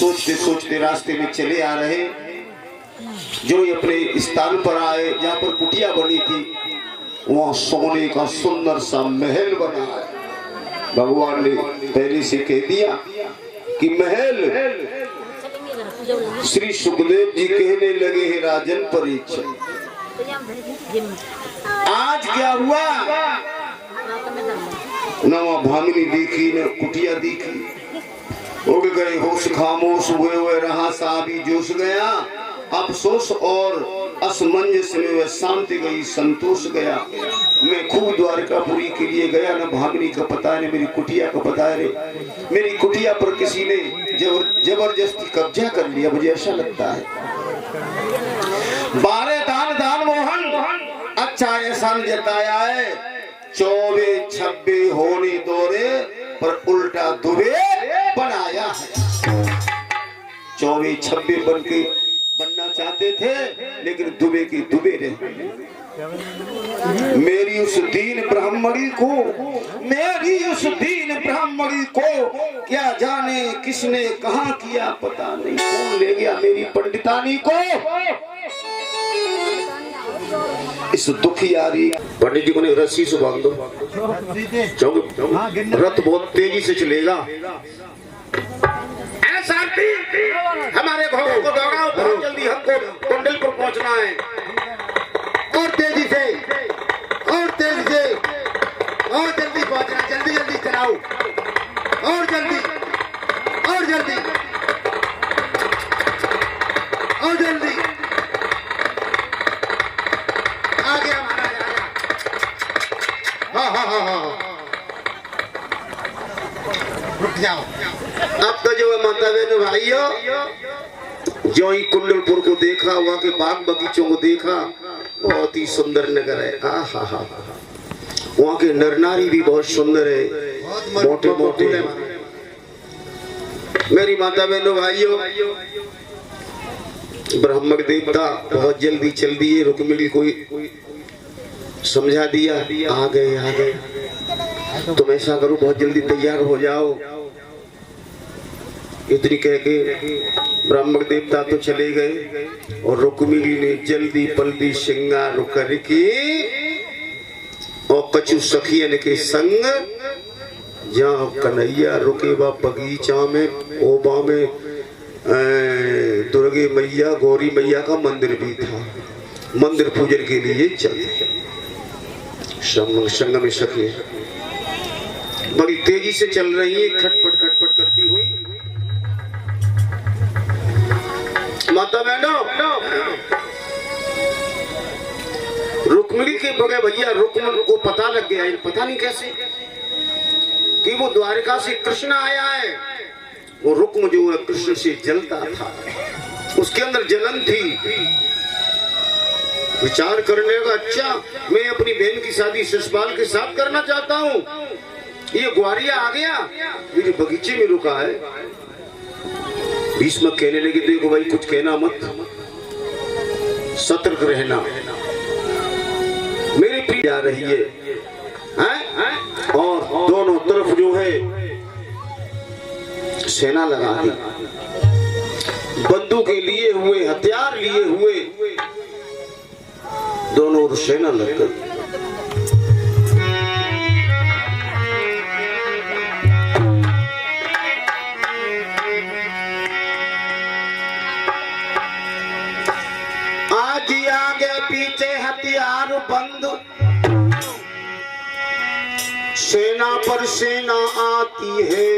सोचते सोचते रास्ते में चले आ रहे, जो ही अपने स्थान पर आए जहाँ पर कुटिया बनी थी, वहाँ सोने का सुंदर सा महल बना है। भगवान ने पहले से कह दिया कि महल। श्री सुखदेव जी कहने लगे हैं, राजन परीक्षण, आज क्या हुआ? न वहाँ भामिनी देखी न कुटिया देखी, उड़ गए होश खामोश हुए रहा, सा भी जोश गया, अफसोस और असमंजस में वह शांति गई, संतोष गया। मैं खूब द्वारकापुरी के लिए गया, न भामिनी का पता है न मेरी कुटिया का पता है। मेरी कुटिया पर किसी ने जबरदस्ती कब्जा कर लिया, मुझे ऐसा लगता है। 12 दान मोहन अच्छा ऐसा जताया है, 24-26 होने दौरे पर उल्टा दुबे बनाया है। 24-26 बन के बनना चाहते थे, लेकिन दुबे की दुबे रहे। मेरी उस दीन ब्राह्मणी को क्या जाने किसने कहा किया, पता नहीं कौन ले गया मेरी पंडितानी को। इस दुखियारी पंडित जी को ने रस्सी से बांध दो, रथ बहुत तेजी से चलेगा। हमारे घोड़ों को दौड़ाओ, बहुत जल्दी हमको कुंडलपुर पहुंचना है। और तेजी से और जल्दी पहुंचना, जल्दी चलाओ, और जल्दी आ गया महाराज, आ गया। हाँ रुक जाओ। अब तो जो है माता बहन भाइयों, जो ही कुंडलपुर को देखा, वहाँ के बाग बगीचों को देखा, बहुत ही सुंदर नगर है। हा वहाँ के नर नारी भी बहुत सुंदर है, मोटे मोटे। मेरी माता बहनों भाइयों, ब्रह्म देवता बहुत जल्दी चल दिए, रुक्मिणी को समझा दिया, आ गए। तुम ऐसा करो, बहुत जल्दी तैयार हो जाओ। इतनी कह के ब्रह्म देवता तो चले गए, और रुक्मिणी ने जल्दी पल्दी श्रृंगार करके और कछु सखियन के संग, जहाँ कन्हैया रुके बा बगीचा में, ओबा में दुर्गे मैया गौरी मैया का मंदिर भी था, मंदिर पूजन के लिए चले। संग में सखी बड़ी तेजी से चल रही है, खटपट करती हुई। माता बहनों, रुक्मिणी के बगैर भैया रुक्मन को पता लग गया, पता नहीं कैसे, कि वो द्वारिका से कृष्ण आया है। वो रुक्म जो है कृष्ण से जलता था, उसके अंदर जलन थी। विचार करने लगा, अच्छा मैं अपनी बहन की शादी शिशुपाल के साथ करना चाहता हूँ, ये ग्वारिया आ गया मेरे बगीचे में रुका है। भीष्म कहने लगे, देखो भाई कुछ कहना मत, सतर्क रहना, मेरी पीठ जा रही है, और दोनों तरफ जो है सेना लगा दी, बंदूकें लिए हुए, हथियार लिए हुए, दोनों ओर सेना लग गई। आगे पीछे हथियार बंद, सेना पर सेना आती है,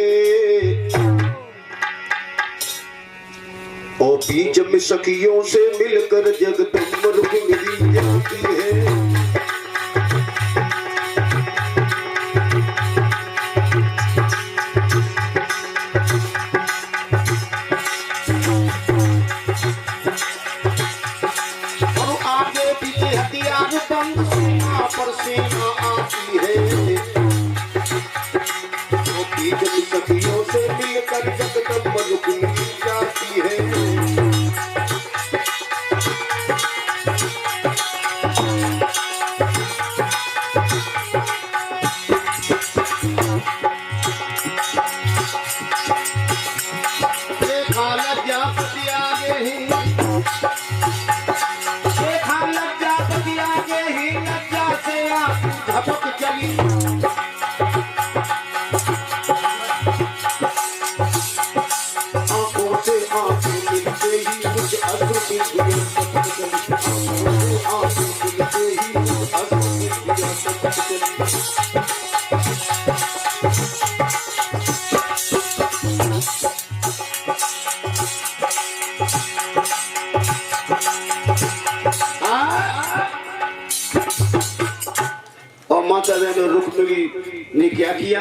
और बीच में सखियों से मिलकर जगदम्बा रुक्मिणी जाती है। पर सेना आती है, वो बीच में सखियों से मिलकर जगदम्बा रुक्मिणी जाती है। क्या किया,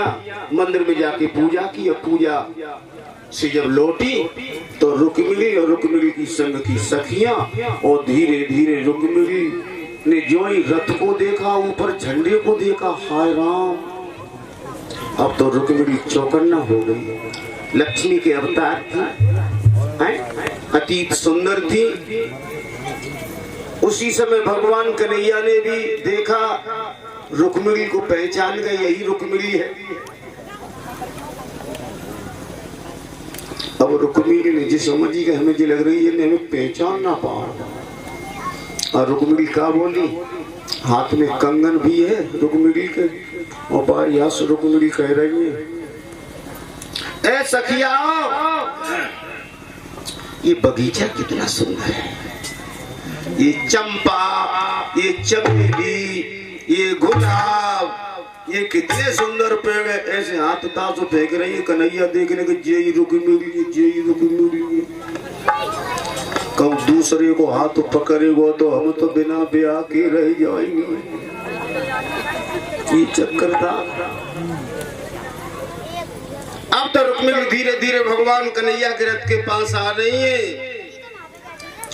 मंदिर में जाके पूजा की। और पूजा से जब लौटी तो रुक्मिणी और रुक्मिणी की संग की सखियां, और धीरे धीरे रुक्मिणी ने जो ही रथ को देखा, ऊपर झंडे को देखा, हाय राम, अब तो रुक्मिणी चौकन्ना हो गई। लक्ष्मी के अवतार थी, अतीत सुंदर थी। उसी समय भगवान कन्हैया ने भी देखा, रुक्मिणी को पहचान गए, यही रुक्मिणी है। अब रुक्मिणी ने जी समझी कि हमें जी लग रही है हमें पहचान ना पाओ। और रुक्मिणी क्या बोली, हाथ में कंगन भी है रुक्मिणी के, और बाहर से रुक्मिणी कह रही है, ए सखिया ये बगीचा कितना सुंदर है, ये चंपा, ये चमेली, ये गुलाब, ये कितने सुंदर पेड़ है। ऐसे हाथ तासो फेंक रही है। कन्हैया देखने के जय रुक्मिणी, जय रुक्मिणी। कब दूसरे को हाथ पकड़ेगा तो हम तो बिना ब्याह के रह जाएंगे। ये चक्कर था। अब तो रुक्मिणी धीरे धीरे भगवान कन्हैया के रथ के पास आ रही है।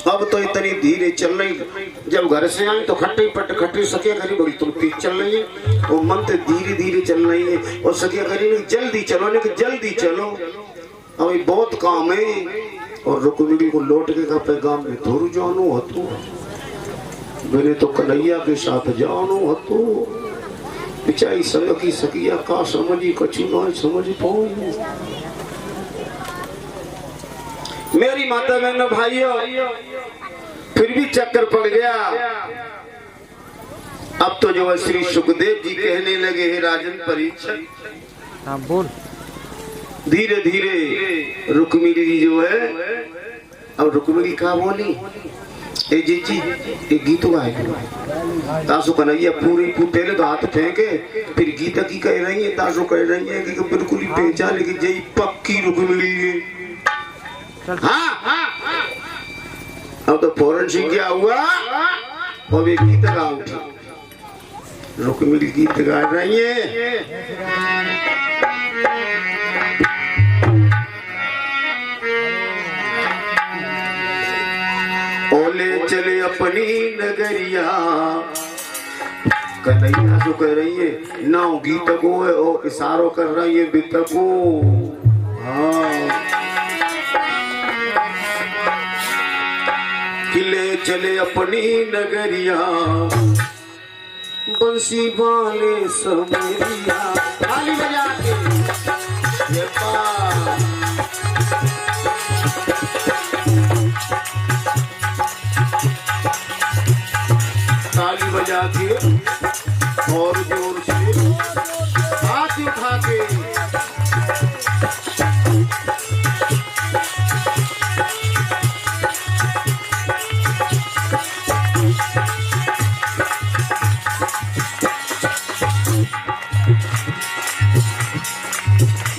अब तो इतनी धीरे चल रही, जब घर से आई तो खट्टी पट खट्टी सखिया करी बड़ी तुम तेज चल रही है, वो मन तो धीरे धीरे चल रही है। और सखिया करी जल्दी चलो, ने जल्दी चलो, अभी बहुत काम है। और रुक्मिणी को लौट के का पैगाम में थोरू जानो हतो, मैंने तो कन्हैया के साथ जानो हतो। बेचारी संग की सखिया का समझी कछु ना समझ पाओ। मेरी माता बहनों भाइयों, फिर भी चक्कर पड़ गया। अब तो जो है श्री सुखदेव जी कहने लगे, हे राजन परीक्षित, हाँ बोल। धीरे धीरे रुक्मिणी जी जो है, अब रुक्मिणी क्या बोली, ए जी एक गीत गाए। तासु कन्हैया पूरी पहले तो हाथ फेंके, फिर गीता की कह रही है, तासु कह रही है कि बिल्कुल ही पहचान की जय पक्की रुक्मिणी। हाँ, अब तो फौरन से क्या हुआ, और वे गीत गा उठी। रुक्मिणी गीत गा रही है, ओले चले अपनी नगरिया। कन्हैया जो कह रही है, नाव गीत को है और इशारों कर रही है बीत को। हाँ, किले चले अपनी नगरिया, बंसी वाले समरिया। ताली बजा के ये ताली बजा के और जोर से हाथ उठा के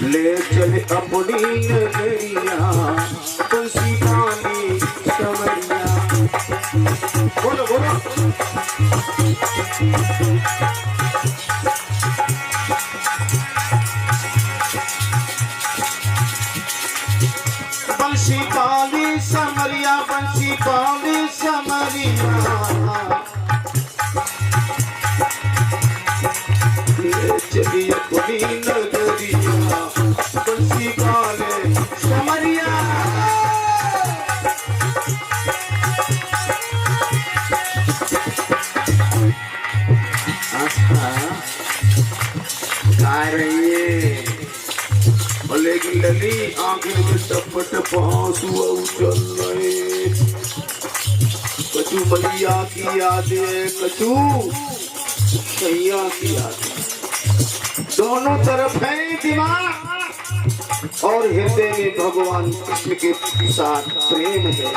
ले चले अपनी नगरिया, बंसी वाली समरिया। बोलो बोलो। बंसी वाली समरिया, बंसी वाली समरिया। ले चली अपनी नगरिया, बंसी वाले समरिया। गा रही है, लेकिन लली आंखें में टपट पांसू चल रहे। कचू बलिया की याद है, कचू सैया की याद है। दोनों तरफ है दिमाग, और हृदय में भगवान कृष्ण के साथ प्रेम है।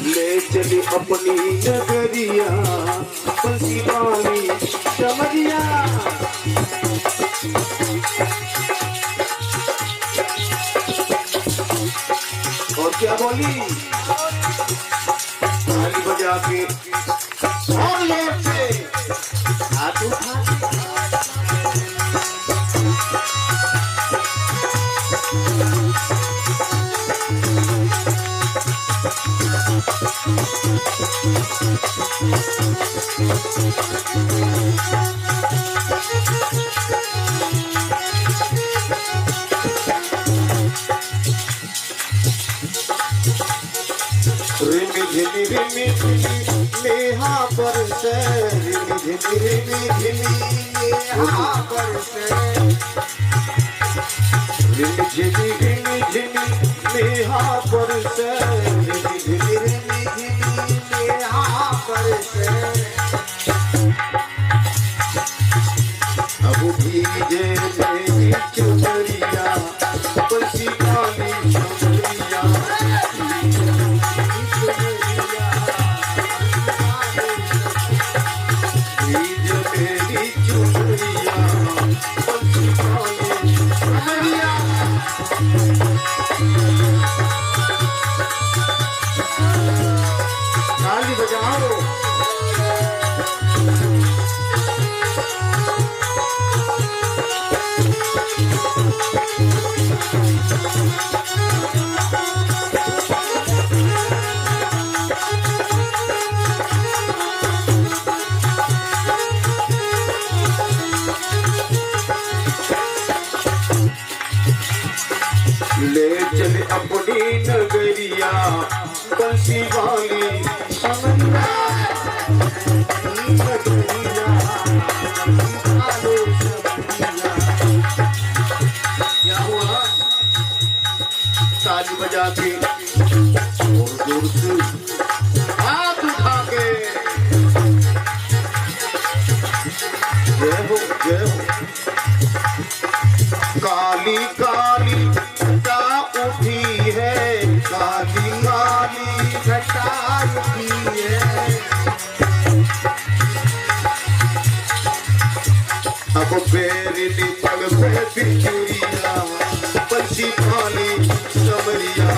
ले चली अपनी नगरिया, बंसी वाली समरिया। बोली ताली बजा के और जोर से हाथ उठा रिमी झिमी नेहा पर से रिमी झिमी नेहा पर से रिमी झिमी नेहा पर से रिमी झिमी नेहा पर से अब भीगे मेरी चुनरिया बंसी काली चुनरिया ताली बजाओ ले चल अपनी नगरिया बंसी वाली समरिया नगरिया क्या हुआ ताली बजा के और जोर से हाथ उठा के जय हो जय हो काली काली उठी है काली काली घटा उठी है अब पैर पग पे बिछुरिया बंसी काली समरिया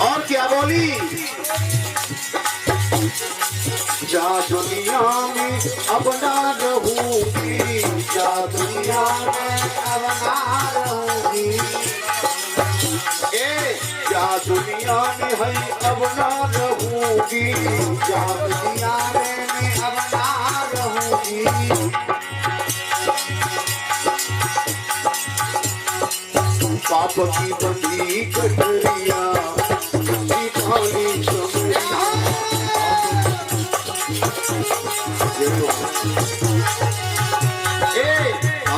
और क्या बोली जा दुनिया में अब ना रहूंगी जा दुनिया में अब ना रहूंगी जा दुनिया में है अब ना रहूंगी जा दुनिया में अब ना रहूंगी पाप की बंदी कटरिया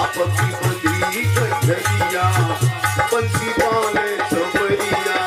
आपकी बंदी कटरिया बंसी वाले समरिया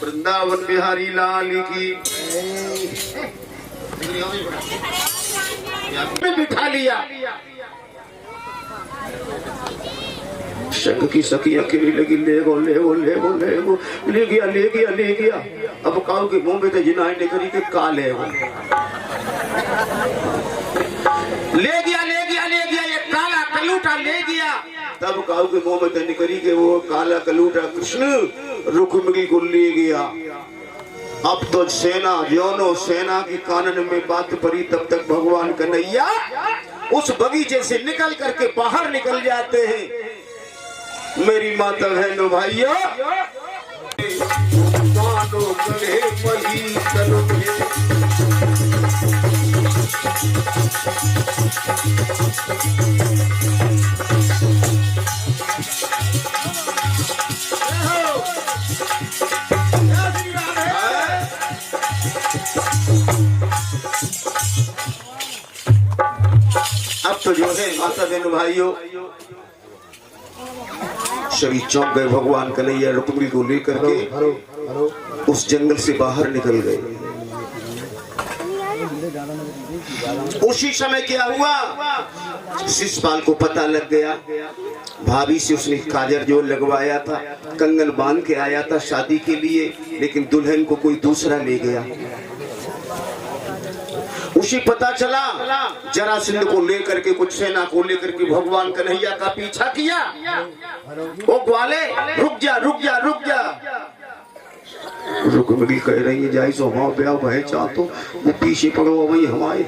वृंदावन बिहारी लाल की बिठा लिया। शंख की सखी अकेली लगी ले गो ले गो ले गो ले गो ले गया ले गया ले गया। अब काऊ के मुंह में तो जिनाई ने करी के का ले गो ले गया ले गया ले गया। ये काला कलूटा ले गया तब काऊ के मुंह में निकली के वो काला कलूटा कृष्ण रुक्मिणी को ले गया। अब तो सेना योनो सेना की कानन में बात पड़ी, तब तक भगवान कन्हैया उस बगीचे से निकल करके बाहर निकल जाते हैं। मेरी माता बहनों भाइयों, मानो गले पली अब तो जो है माता बहनों भाइयों सभी चौंक गए। भगवान कन्हैया रुक्मिणी को लेकर के उस जंगल से बाहर निकल गए। उसी समय क्या हुआ, शिशुपाल को पता लग गया। भाभी से उसने काजर जो लगवाया था, कंगन बांध के आया था शादी के लिए, लेकिन दुल्हन को कोई दूसरा ले गया। उसी पता चला, जरासंध को लेकर के कुछ सेना को लेकर के भगवान कन्हैया का पीछा किया। ओ ग्वाले रुक जा रुक जा रुक जा। रुक्मिणी कह रही है जाई सो हाँ ब्याह भय चाह तो वो पीछे पड़ो वही हमारे।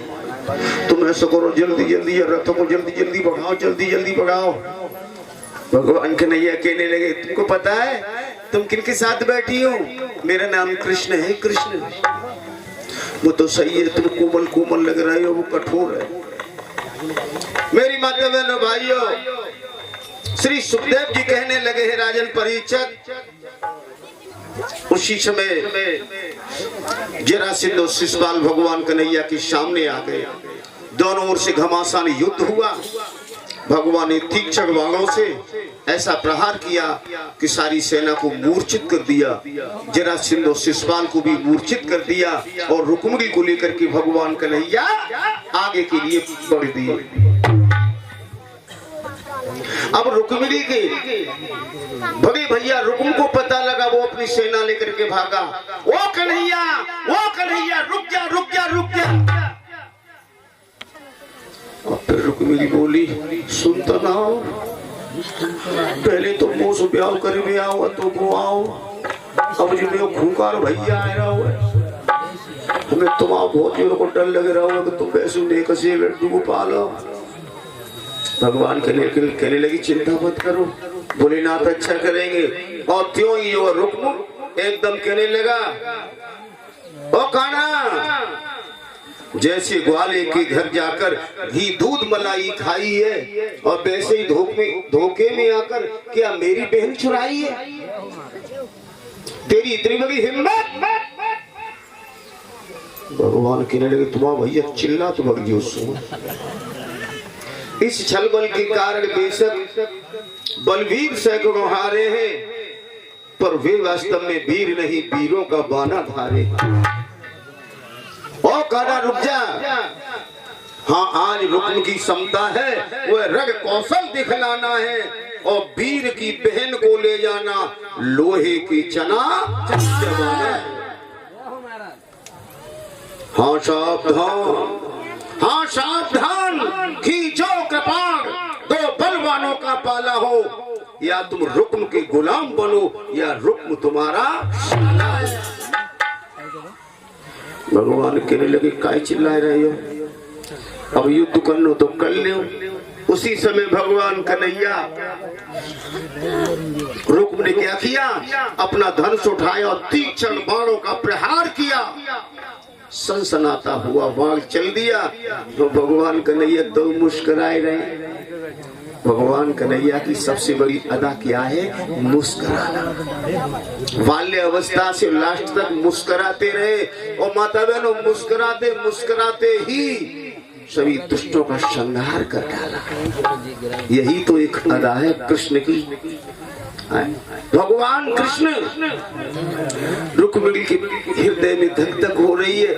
तुम ऐसा करो जल्दी जल्दी रथों को जल्दी जल्दी बढ़ाओ, जल्दी जल्दी बढ़ाओ। भगवान कन्हैया कहने लगे तुमको पता है तुम किनके साथ बैठी हो? मेरा नाम कृष्ण है। कृष्ण वो तो सही है, तुम कोमल कोमल लग रहे हो, वो कठोर है। मेरी माता बहनों भाइयों, श्री सुखदेव जी कहने लगे हैं राजन परीक्षित। उसी समय जरासंध और शिशुपाल भगवान कन्हैया के सामने आ गए। दोनों ओर से घमासान युद्ध हुआ। भगवान ने तीक्ष्ण बाणों से ऐसा प्रहार किया कि सारी सेना को मूर्छित कर दिया। जरासंध और शिशुपाल को भी मूर्छित कर दिया और रुक्मिणी को लेकर के भगवान कन्हैया आगे के लिए बढ़ दिए। अब रुक्मिणी के बड़े भैया रुक्म को पता लगा, वो अपनी सेना लेकर के भागा। वो कन्हैया रुक जा रुक जा रुक जा। फिर रुक्मिणी बोली सुनता ना हो, पहले तो मुँह से ब्याह कर भी आओ तो वो आओ, अब जो मैं खूंखार भैया आ रहा हूँ तुम्हें तुम्हारा बहुत जोर को डर लग रहा होगा कि तुम पैसे नहीं कसे लड्डू को पालो। भगवान कहने लगी चिंता मत करो, भोलेनाथ अच्छा करेंगे। और त्यों ही वो रुक्म एकदम कहने लगा ओ कान्हा, जैसे ग्वाले के घर जाकर घी दूध मलाई खाई है और वैसे ही धोखे में आकर क्या मेरी बहन चुराई है? तेरी इतनी बड़ी हिम्मत। भगवान कहने लगे तुम्हारा भैया चिल्ला तो भग जो सुन। इस छल बल के कारण बेशक बलवीर सैकड़ों हारे हैं, पर वे वास्तव में वीर नहीं वीरों का बाना धारे। ओ कान्हा रुक जा। हाँ आज रुक्म की क्षमता है, वह रग कौशल दिखलाना है और वीर की बहन को ले जाना लोहे की चना चबाना। हाँ सावधान, हाँ सावधान, खींचो कृपाण, दो बलवानों का पाला हो, या तुम रुक्म के गुलाम बनो या रुक्म तुम्हारा साला है। भगवान कहने लगे काय चिल्ला रहे हो, अब युद्ध कर लो तो कर लो। उसी समय भगवान कन्हैया रुक्म ने क्या किया, अपना धनुष उठाया और तीक्ष्ण बाणों का प्रहार किया। सनसनाता हुआ बाण चल दिया तो भगवान कन्हैया तो मुस्कुराए रहे। भगवान कन्हैया की सबसे बड़ी अदा क्या है? मुस्कुराना। बाल्य अवस्था से लास्ट तक मुस्कुराते रहे और माता बहनों मुस्कुराते मुस्कुराते ही सभी दुष्टों का संहार कर डाला। यही तो एक अदा है कृष्ण की। भगवान कृष्ण रुक्मिणी के हृदय में धक धक हो रही है।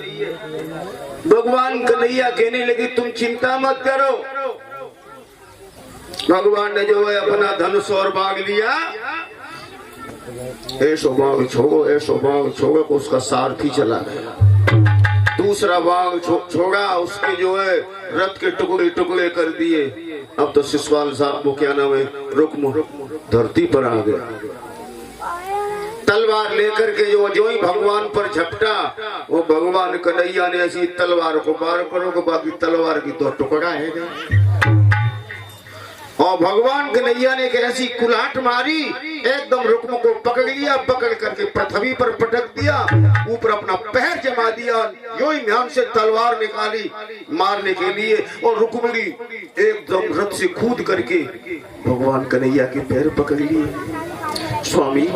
भगवान कन्हैया कहने लगे तुम चिंता मत करो। भगवान ने जो है अपना धनुष और बाग लिया, ऐसो बाग छोड़ो को उसका सारथी चला गया। दूसरा बाग छोड़ा, उसके जो है रथ के टुकड़े टुकड़े कर दिए। अब तो सिसवाल साहब को क्या नाम है, रुक्म धरती पर आ गया। तलवार लेकर के जो ही भगवान पर झपटा, वो भगवान कन्हैया ने ऐसी तलवार को पार करो, बाकी तलवार की तो टुकड़ा है। और भगवान कन्हैया ने ऐसी कुलाट मारी, एकदम रुक्म को पकड़ लिया, पकड़ करके पृथ्वी पर पटक दिया, ऊपर अपना पैर जमा दिया, यो ही म्यान से तलवार निकाली मारने के लिए, और रुक्मिणी एकदम रथ से कूद करके भगवान कन्हैया के पैर पकड़ लिए। स्वामी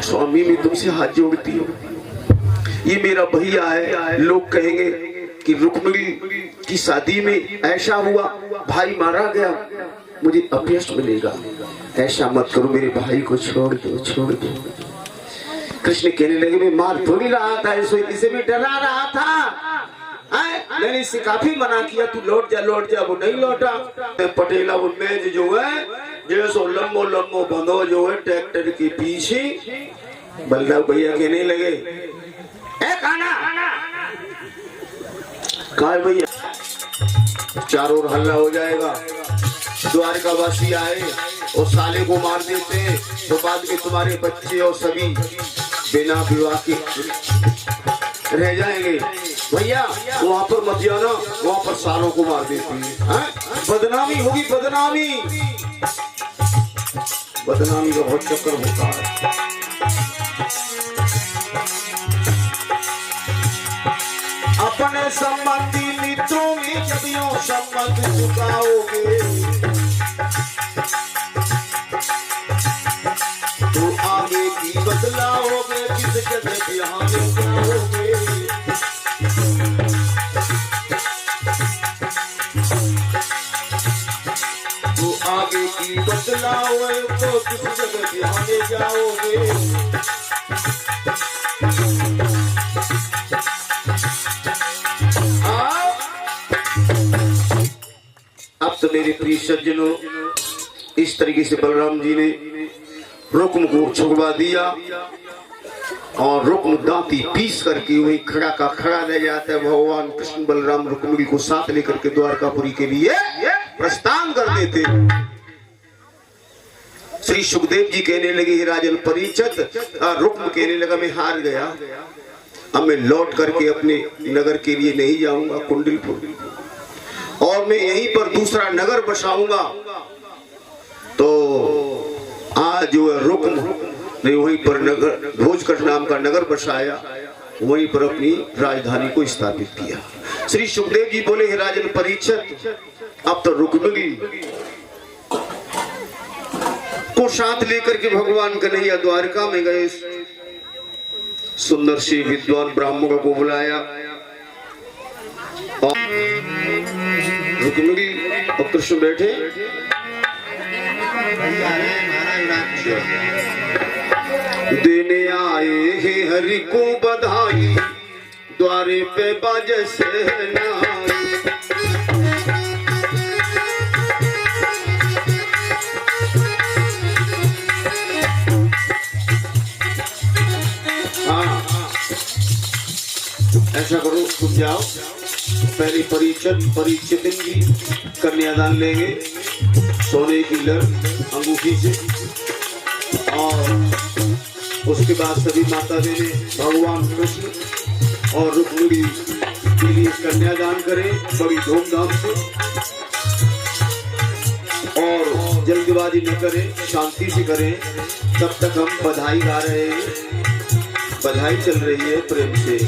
स्वामी मैं तुमसे हाथ जोड़ती हूँ, ये मेरा भैया है। लोग कहेंगे कि रुक्मिणी की शादी में ऐसा हुआ, भाई मारा गया, मुझे अपयश मिलेगा, ऐसा मत करो, मेरे भाई को छोड़ दो, छोड़ दो। कृष्ण कहने लगे मैं मार थोड़ी रहा था, इसे मैं डरा रहा था, मैंने इसे काफी मना किया, तू लौट जा लौट जा, वो नहीं लौटा। पटेला वो मेज जो है जैसो लम्बो लम्बो बंधो जो है ट्रैक्टर के पीछे, बल्लभ भैया कहने लगे खाना कहा भैया, चारों ओर हल्ला हो जाएगा, द्वारकावासी आए और साले को मार देते हैं, तो बाद में तुम्हारे बच्चे और सभी बिना विवाह के रह जाएंगे। भैया वहां पर मत जाना, वहां पर सालों को मार देती है, बदनामी होगी, बदनामी बदनामी का बहुत चक्कर होता है। अपने संबंधी मित्रों में जब यूं संबंध चुकाओगे, तो आगे की बदलाओगे, किस जगह यहाँ जाओगे। तो आगे की बदलाओगे, तो किस जगह यहाँ जाओगे। अब तो मेरे प्रिय सज्जनों, इस तरीके से बलराम जी ने रुक्म को छुड़वा दिया, और रुक्म दांती पीस करके वही खड़ा का खड़ा ले जाता है। भगवान कृष्ण बलराम रुक्मिणी को साथ लेकर के द्वारकापुरी के लिए प्रस्थान कर देते। श्री सुखदेव जी कहने लगे हे राजन परीक्षित, रुक्म कहने लगा मैं हार गया, अब मैं लौट करके अपने नगर के लिए नहीं जाऊंगा कुंडलपुर, और मैं यहीं पर दूसरा नगर बसाऊंगा। तो आज जो है रुक्म ने वहीं पर नगर भोजकट नाम का नगर बसाया, वहीं पर अपनी राजधानी को स्थापित किया। श्री सुखदेव जी बोले हे राजन परीक्षित, अब तो रुक्मिणी को साथ लेकर के भगवान कन्हैया द्वारका में गए। सुंदर से विद्वान ब्राह्मणों को बुलाया, और रुक्मिणी और कृष्ण बैठे। देने आए हे हरि को बधाई, द्वारे पे बाजे सहनाई। ऐसा करो, तुम जाओ, पहले परीक्षित की कन्यादान लेंगे सोने की लड़ अंगूठी से, और उसके बाद सभी माता देने भगवान कृष्ण और रुक्मिणी के लिए कन्यादान करें बड़ी धूमधाम से, और जल्दबाजी न करें, शांति से करें। तब तक हम बधाई गा रहे हैं, बधाई चल रही है प्रेम से।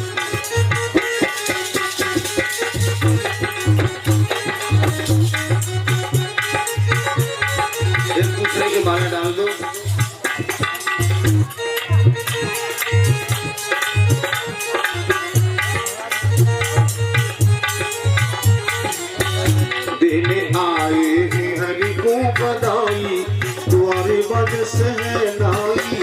एक दूसरे के माला डाल दो। देने आए हरि को बधाई, द्वारे बज सहनाई।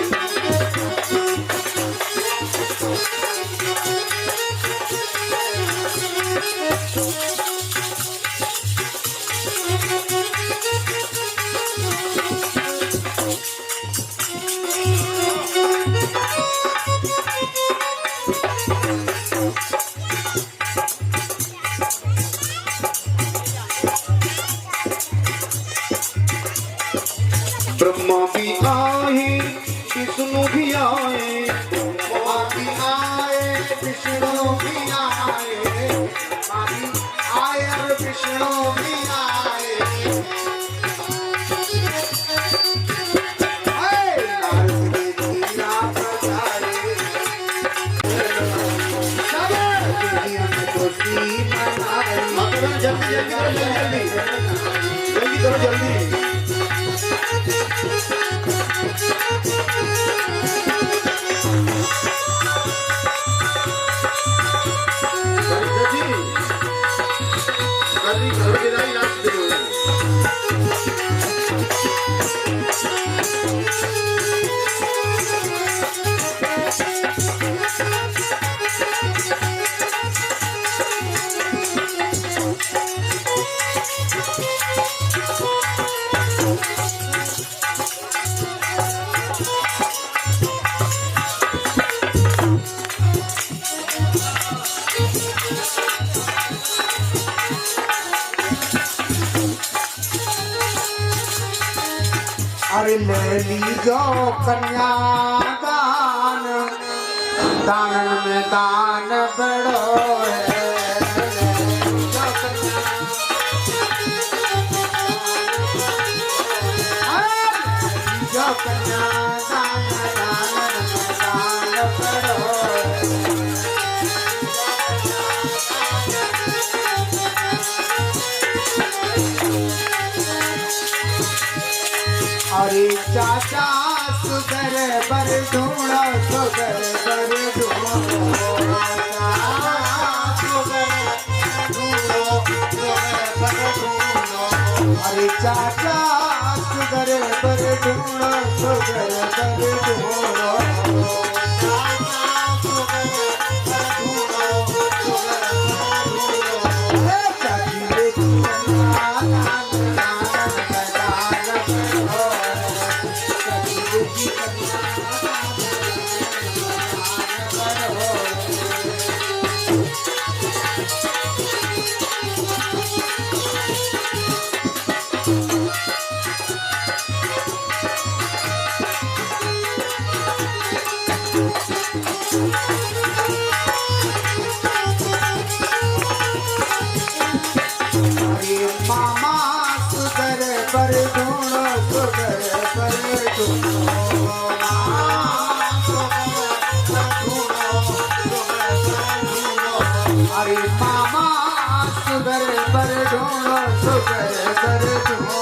जल्दी करो जल्दी। अरे ले लीजो कन्या दान, दान में दान बड़ो है। जो कन्या दान, दान में दान बड़ो है। अरे चाचा सुगर बर ढूंढो, सुगर बर ढूंढो, अरे चाचा सुगर बर ढूंढो, सुगर बर ढूंढो, मामा सुगर पर ढूंढो, सुगर पर ढूंढो, अरे मामा सुगर पर ढूंढो, सुगर पर ढूंढो, दान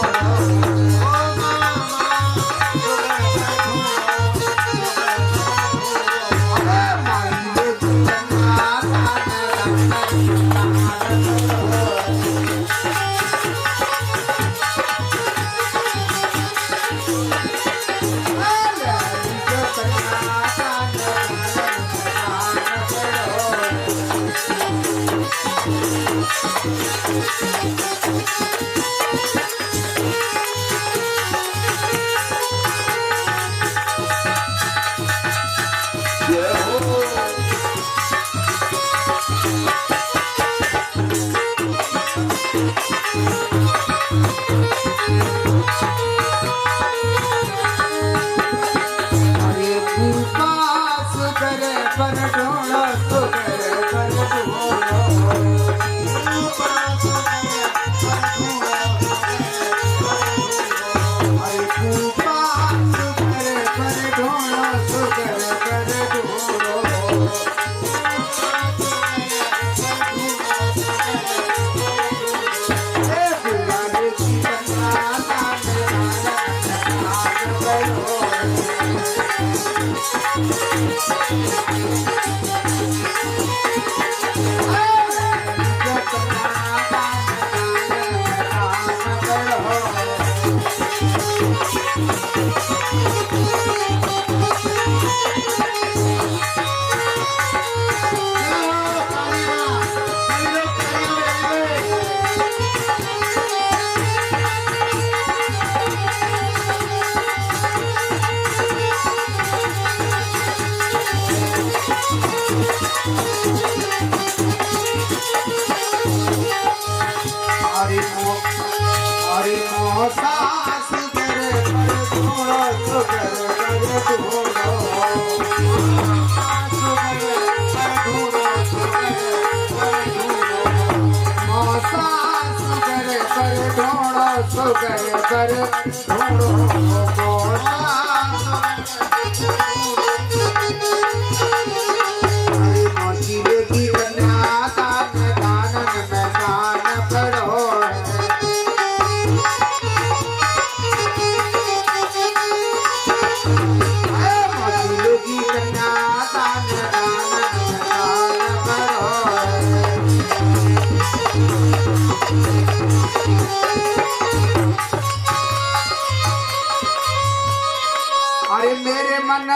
अरे मेरे मन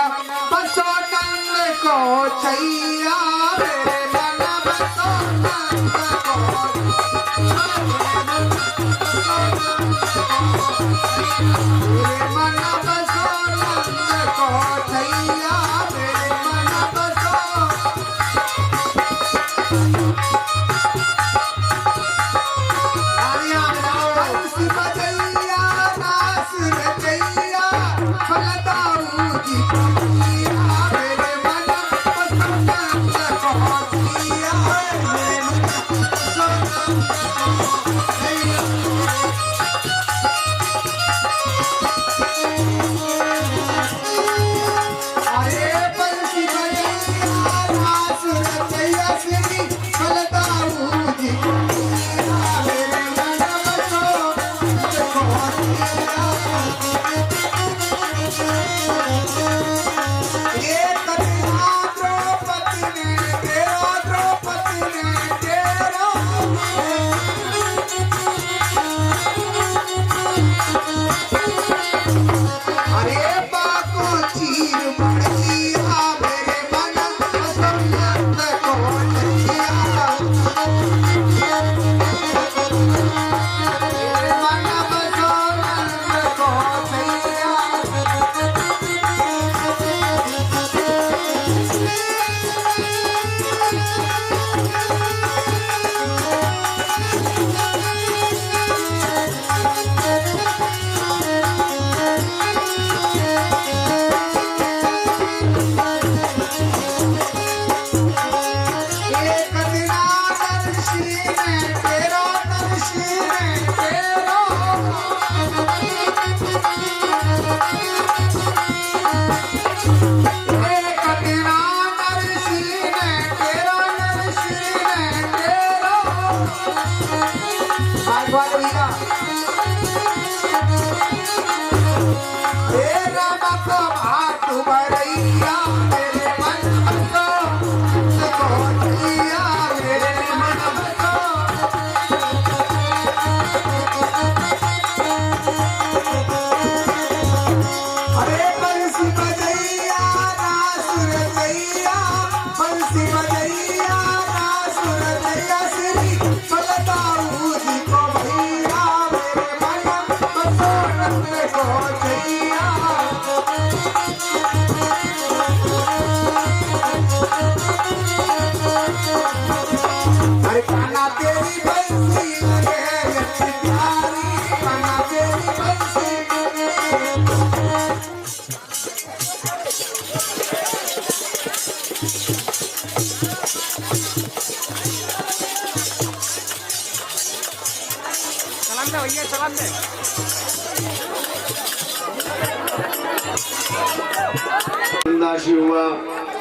बसो नंद को छैया, मेरे मन बसो नंद को, मेरे मन बसो नंद को छैया, मेरे मन बसो। हंस बजैया रास रचैया फलदाऊ जी पिया, मेरे मन बसो नंद को छैया, मेरे मन बसो नंद को छैया। अरे बंसी बजैया रास रचैया श्री फलदाऊ जी पिया, मेरे मन बसो नंद को छैया। ये कन्या द्रौपदी ने तेरा, द्रौपदी ने तेरा, अरे बाको चीर बढ़िया, मेरे मन बसो नंद को छैया, मेरे मन बसो नंद को छैया। एक दिना नरसी ने तेरा, नरसी ने तेरा, एक दिना नरसी ने तेरा, नरसी ने तेरा। आज वाले भैया तेरा मत भाट भरैया, मेरे मन बसो नंद को छैया, मेरे मन बसो। अरे बंसी बजैया रास रचैया, बंसी बजैया रास रचैया श्री फलदाऊ जी को भैया, मेरे मन बसो नंद को छैया। अरे कान्हा तेरी बंसी लगे अच्छी प्यारी, कान्हा तेरी बंसी। सलाम दे भैया, सलाम दे। दासी हुआ,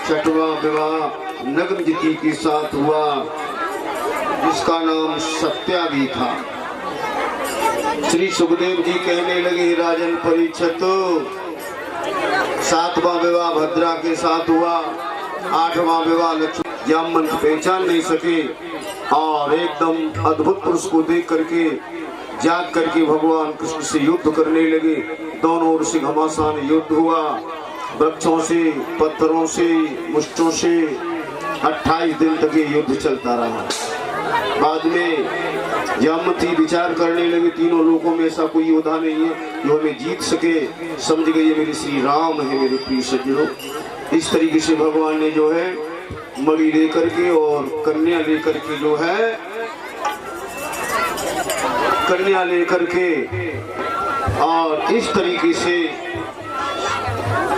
छठवां विवाह नग्नजिति के साथ हुआ, जिसका नाम सत्या भी था। श्री सुखदेव जी कहने लगे, राजन परीक्षित, सातवां विवाह भद्रा के साथ हुआ, आठवां विवाह लक्ष्मी जामन पहचान नहीं सके और एकदम अद्भुत पुरुष को देख करके जाग करके भगवान कृष्ण से युद्ध करने लगे। दोनों ओर से घमासान युद्ध हुआ, वृक्षों से, पत्थरों से, मुष्टों से 28 दिन तक ये युद्ध चलता रहा। बाद में जामवती विचार करने लगे, तीनों लोगों में ऐसा कोई योद्धा नहीं है जो हमें जीत सके। समझ गए ये मेरे श्री राम है, मेरे प्रिय सज्जनों। इस तरीके से भगवान ने जो है मणि लेकर के और कन्या लेकर के जो है कन्या लेकर के और इस तरीके से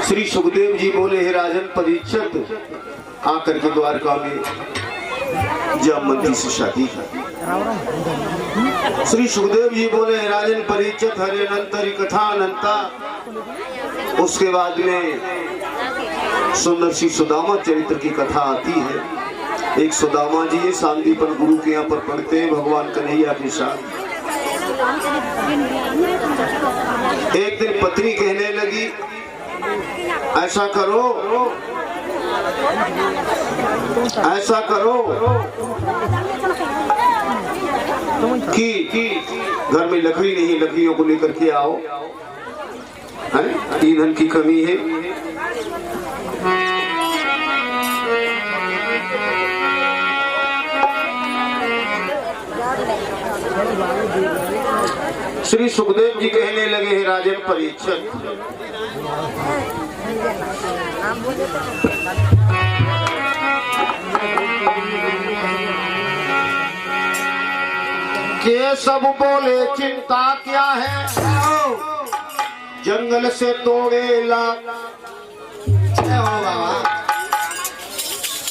श्री सुखदेव जी बोले, हे राजन परीक्षित, आकर के द्वारका में जामवती से शादी की। श्री सुखदेव जी बोले, हे राजन परीक्षित, हरे अनंतरी कथा अनंता। उसके बाद में सुंदर सी सुदामा चरित्र की कथा आती है। एक सुदामा जी ये सांदीपन गुरु के यहाँ पर पढ़ते हैं भगवान कन्हैया के साथ। एक दिन पत्नी कहने लगी, ऐसा करो कि घर में लकड़ी नहीं है, लकड़ियों को लेकर के आओ, है ईंधन की कमी है। श्री सुखदेव जी कहने लगे, हे राजन परीक्षित, के सब बोले चिंता क्या है, जंगल से तोड़ेला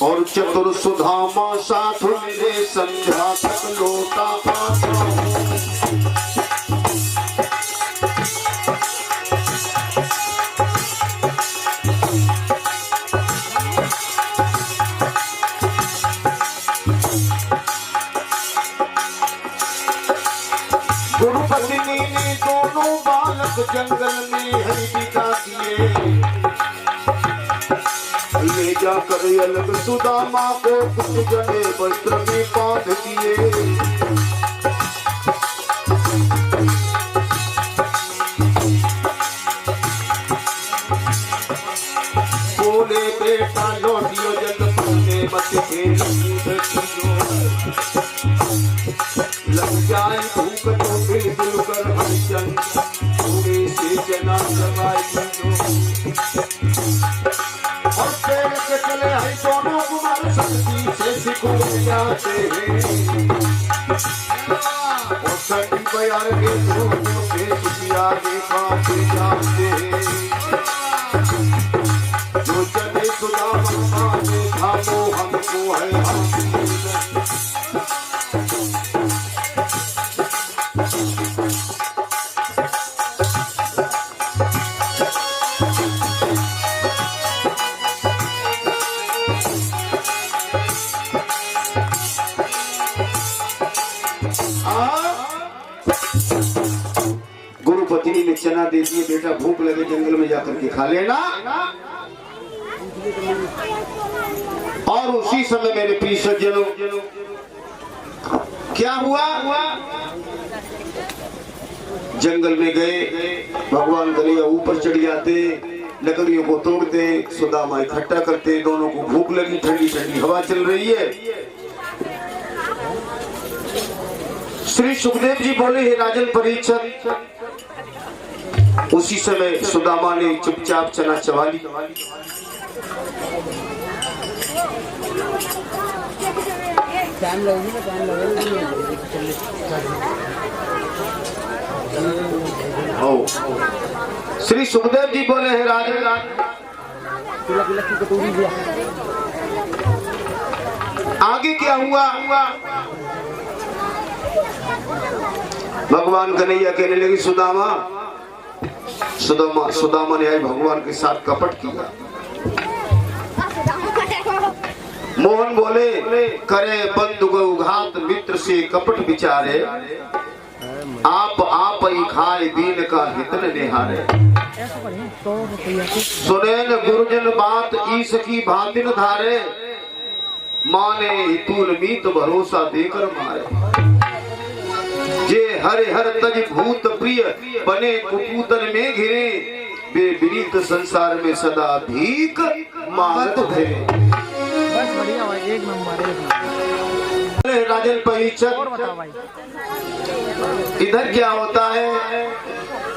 और चतुर सुधामा साथ मेरे संध्या तक लौटा पाता गुरुपत्नी ने दोनों बालक जंगल में हरिका किए, ले जाकर अलग सुदामा को कुछ जने वस्त्र में बांध दिए। बोले बेटा लौटियो जंगल में मत खेलो, लग जाए भूख तो बिल्कुल कर हरिचन थोड़े से जना जगाई और पेड़ के चले हैं दोनों कुमार शक्ति से सिखो जाते हैं और सटी बयार के दोनों के सुखिया के काटे जाते हैं। जो चले सुधा मम्मा ने थामो हमको है हम गुरुपत्नी ने चना दे दिए, बेटा भूख लगे जंगल में जाकर के खा लेना। और उसी समय मेरे प्रिय सज्जनों क्या हुआ, जंगल में गए, भगवान कन्हैया ऊपर चढ़ जाते, लकड़ियों को तोड़ते, सुदामा इकट्ठा करते, दोनों को भूख लगी, ठंडी ठंडी हवा चल रही है। श्री सुखदेव जी बोले, हे राजन परीक्षित, उसी समय सुदामा ने चुपचाप चना चबा ली। श्री सुखदेव जी बोले, हे राजन, आगे क्या हुआ? भगवान कन्हैया कहने लगी, सुदामा ने आज भगवान के साथ कपट किया। मोहन बोले, करे बंधु को घात मित्र से कपट विचारे, आप ही खाए दीन का हितन निहारे। सुने न गुरुजन बात ईश की भांति न धारे, माने हितूल मीत भरोसा देकर मारे। जे हरे हर तज भूत प्रिय बने कुपूतन में घिरे, वे विनीत संसार में सदा भीख मांगत थे। बस बढ़िया भाई, एक नंबर। राजन परीक्षित, इधर क्या होता है?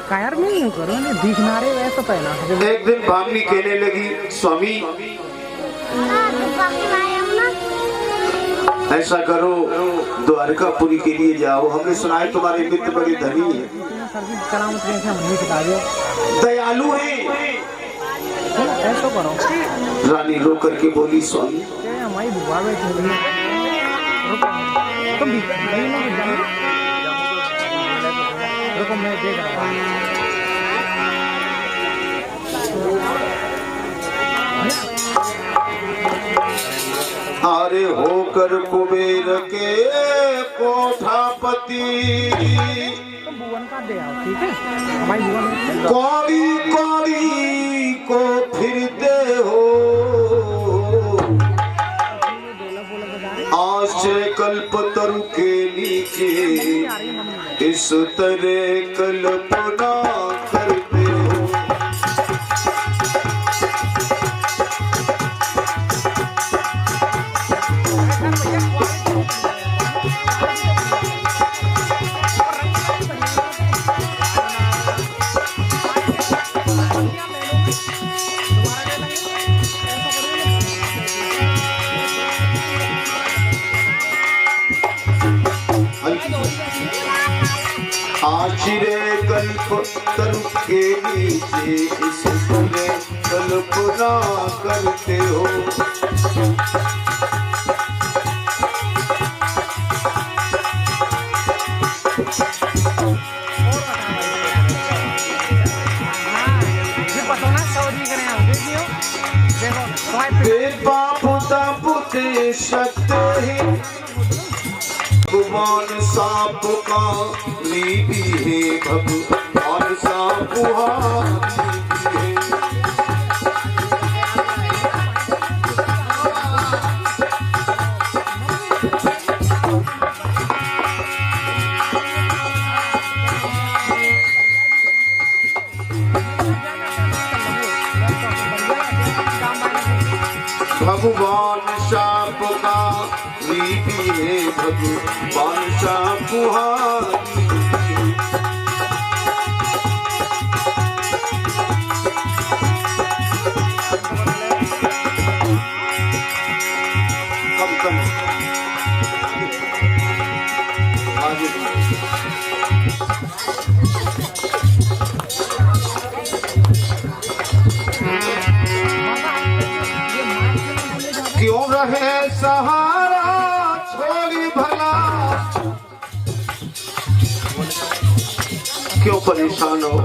कायर नहीं करो, दिखना रे वैसा पहना। एक दिन भामनी कहने लगी, स्वामी ऐसा करो, द्वारकापुरी के लिए जाओ, हमने सुना है तुम्हारे मित्र बड़े धनी है, दयालु है, ऐसा करो। रानी रो करके बोली, स्वामी हमारी बुआ बैठी रुको, मैं देख रहा हूँ। अरे होकर कुबेर के कोठापति, कौड़ी कौड़ी को फिर दे हो, आश्चर्य कल्प तरु के नीचे इस तरह कल्पना करते हो। आश्रय कल्प तरु के नीचे इस तरह कल्पना करते हो। पुते सत्य ही भगवान सांप का लीपी है, भगवान सांप भगवान सांप का लीपी है, भगवान सांप क्यों रहे सहारा छोड़ी भला, क्यों परेशान हो।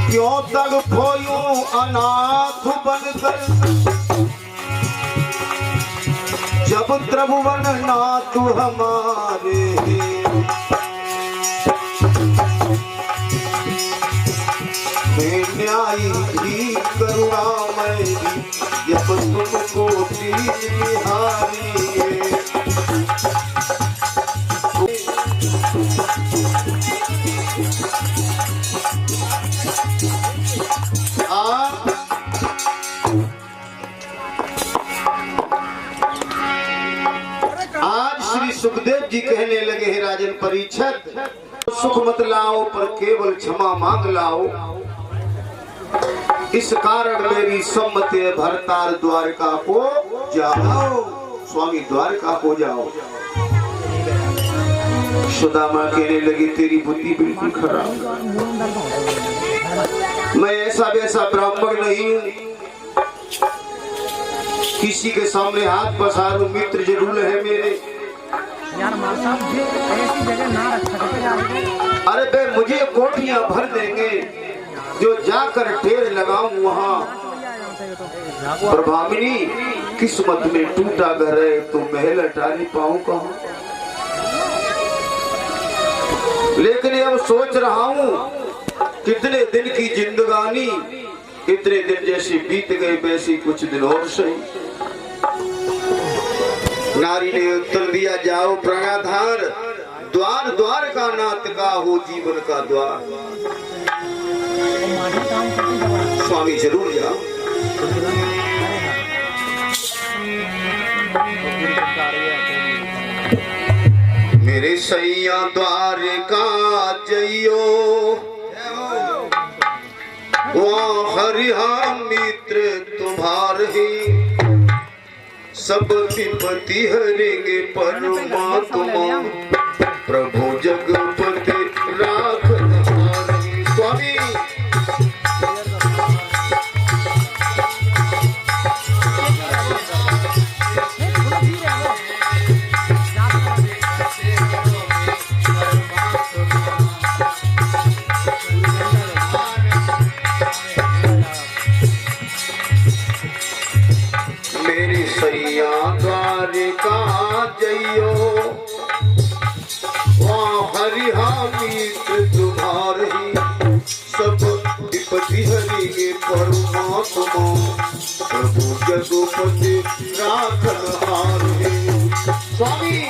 क्यों तक खोयूं अनाथ बनकर, जब त्रिभुवन नाथ हमारे न्यायी भी करुणामय जब तुमको निहारी आज श्री सुखदेव जी कहने लगे हैं, राजन परीक्षित, सुख मत लाओ पर केवल क्षमा मांग लाओ। इस कारण मेरी सम्मति है, भरतार द्वारका को जाओ। स्वामी द्वारका को जाओ। सुदामा कहने लगी, तेरी बुद्धि बिल्कुल खराब, मैं ऐसा वैसा ब्राह्मण नहीं हूँ, किसी के सामने हाथ पसारूं, मित्र जरूर है मेरे। यार मां साहब जी ऐसी जगह ना रख सकते। अरे बे मुझे कोठियां भर देंगे, जो जाकर ढेर लगाऊं वहां। प्रभामिनी किस्मत में टूटा घर है, तो महल हटा नहीं पाऊं कहां। लेकिन अब सोच रहा हूं, कितने दिन की जिंदगानी, इतने दिन जैसी बीत गई वैसी कुछ दिन और सही। नारी ने उत्तर दिया, जाओ प्राणाधार, द्वार द्वार का नाथ का हो जीवन का द्वार। स्वामी जरूर जाओ। मेरे सैया द्वारका जइयो, वहाँ हरिहा मित्र तुम्हारे, सब विपत्ति हरेंगे परमात्मा, प्रभु जगपति राख तुम्हारी। स्वामी द्वारका जइयो, वहाँ हरिहा परमात्मा प्रभु जगुपति राखन हार है। स्वामी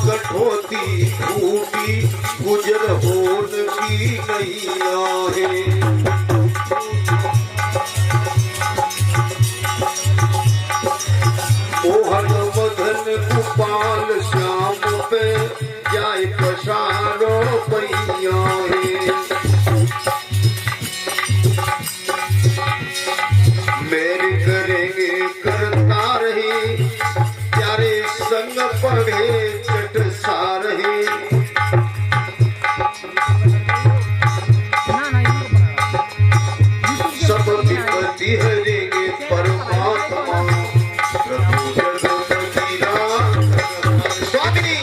कठोती फूटी गुजर होन की नैया है। मोहन मदन गोपाल श्याम पे जाय पसारो पैया है। मेरे करेंगे करता रही प्यारे संग पढ़े चट सारही। सब विपत्ति हरेंगे परमात्मा प्रभु जगुपति राम। स्वामी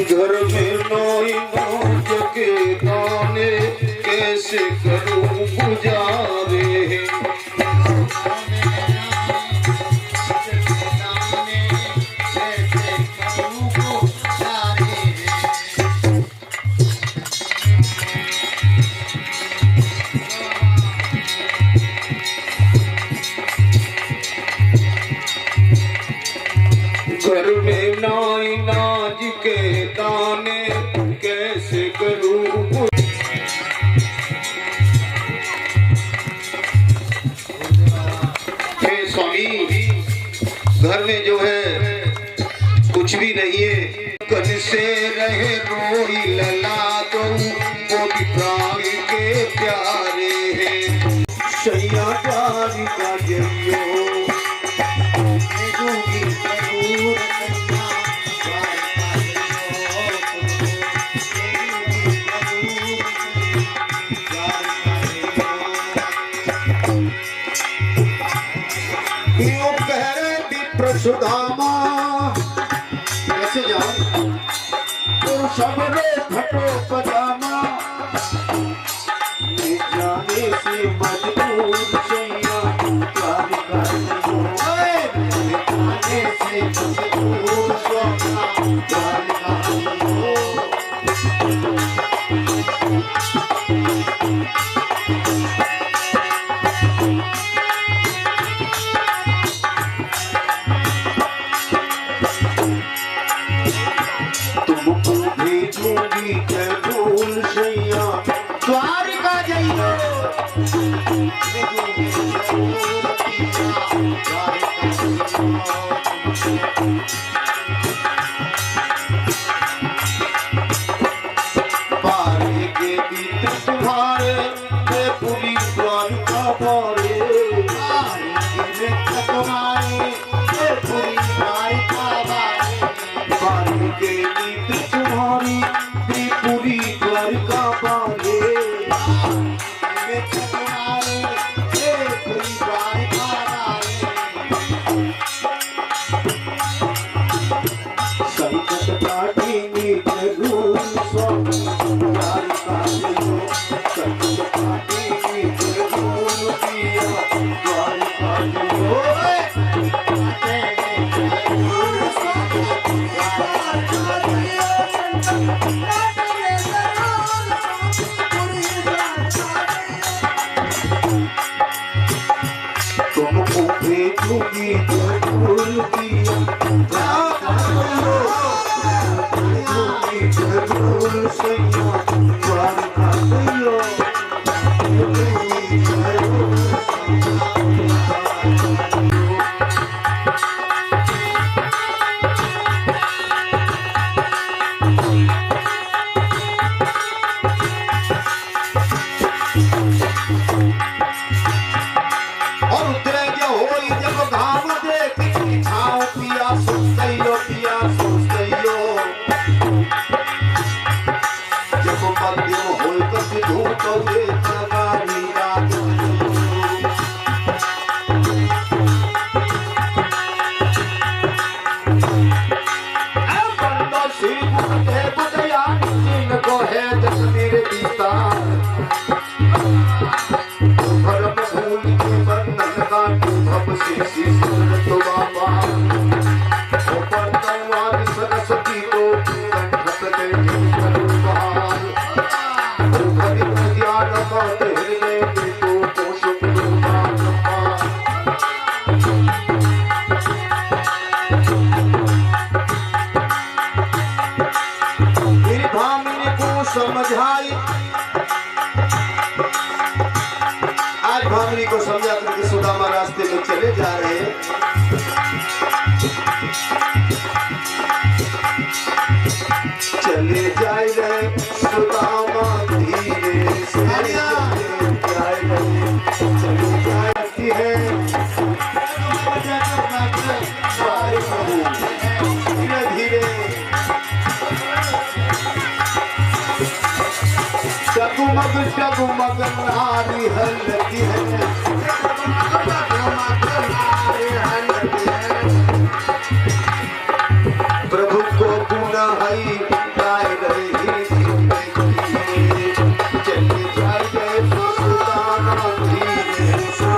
घर में नोई नोच के गाने कैसे करूं गुजारे। घर में नाई नाज के दाने कैसे करूं। हे स्वामी घर में जो है कुछ भी नहीं है। कल से रहे रोई लला दो वो भी प्राण के प्यारे हैं। सैया प्यारी का जइयो सुदामा कैसे जाओ तो सबरे फटो पजामा जाने से मजबूर सैया प्यार करने जाने से मजबूर सैया प्यार करने। द्वारिका जाइयो पारे के बीच तुम्हारे पूरी द्वारिका पारे तुम्हारे पूरी द्वारिका पारे के बीच तुम्हारी पूरी द्वारिका पारे। समझाई। आज भामिनी को समझा करके सुदामा रास्ते में चले जा रहे हैं। चले जाए रहे सुदामा धीरे से, चले जाए जाती है धीरे धीरे। जगमग जगमग नारी हलती है, प्रभु को पुनः गाय रही चली जाए सुदामा धीरे से।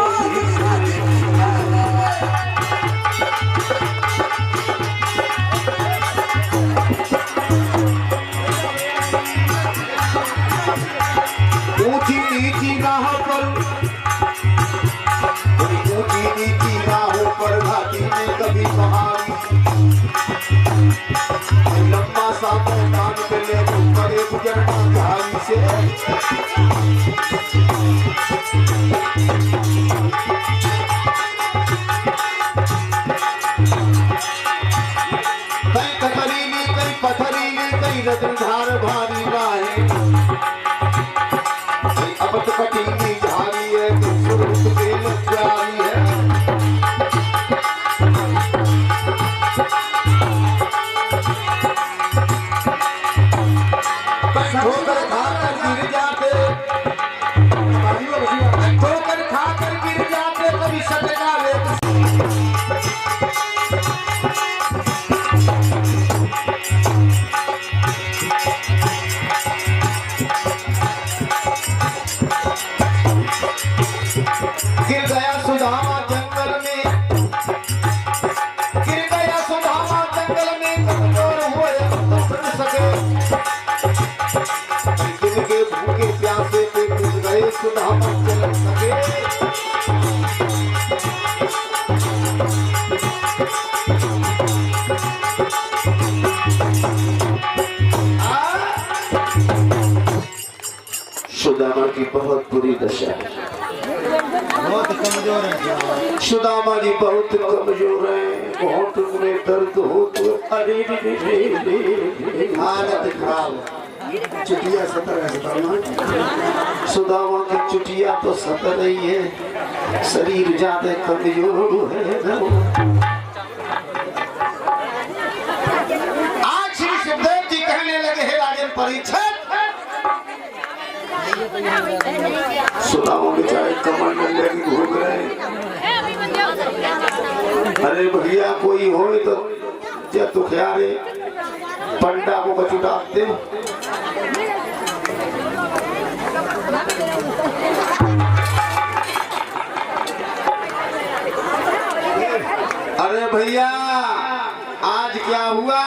ऊंची नीची राहों पर, ऊंची नीची राहों पर घाटी में कभी पहाड़ी, लंबा सा मैदान मिले बड़े गुजरना झाड़ी से। कई कतरीली कई पथरीली कई रत्नधार भारी राहें, अब तो कटीली झाड़ी है तो सुरत के लग जारी है। ठोकर खाकर गिर जाते, ठोकर खाकर गिर जाते कभी सटका ले। गिर गया सुदामा जंगल में, गिर गया सुदामा जंगल में, कमजोर हुए तो फिर सके। दिन के भूखे प्यासे पे कुछ गए सुदामा चल सके। सुदामा की बहुत बुरी दशा है, बहुत कमजोर है। सुदामा जी बहुत कमजोर है, बहुत में दर्द हो तो अरे हालत खराब, चुटिया सतर है। सुदामा की चुटिया तो सतर रही है, शरीर ज्यादा कमजोर है। आज श्री सुखदेव जी कहने लगे हे राजन परीक्षित, सुदामा बेचारे कमर में लगी घूम रहे। अरे भैया कोई हो तो जब तो ख्याल पंडा को बचुटाते। अरे भैया आज क्या हुआ?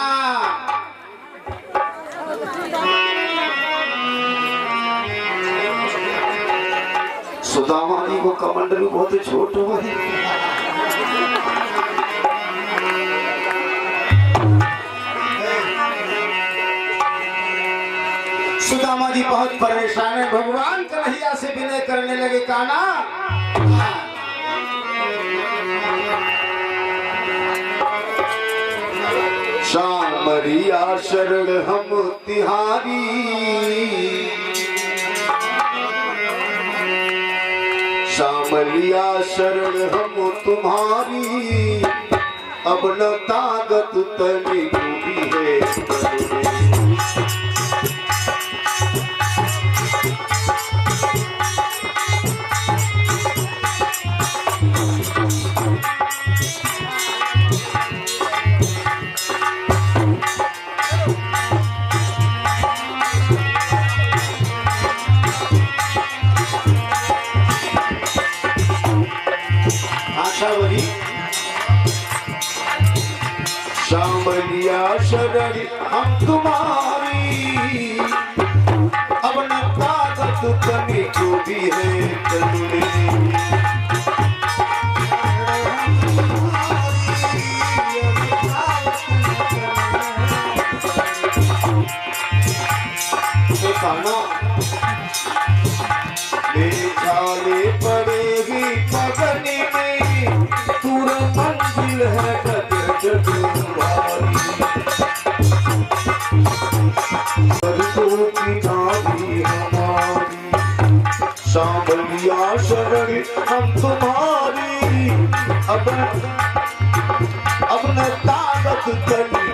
सुदामा जी को कमंडल बहुत छोट हुआ है। सुदामा जी बहुत परेशान है, भगवान कन्हैया से विनय करने लगे। काना शामरिया शरण हम तिहारी, शामलिया शरण हम तुम्हारी, अब न ताकत तनी डूबी है। शामलिया शरण हम तुम्हारी, अब न ताकत तनी डूबी है। काना तुम्हारी सरसों की डाली हमारी सांवलिया शरण हम तुम्हारी अब न ताकत चली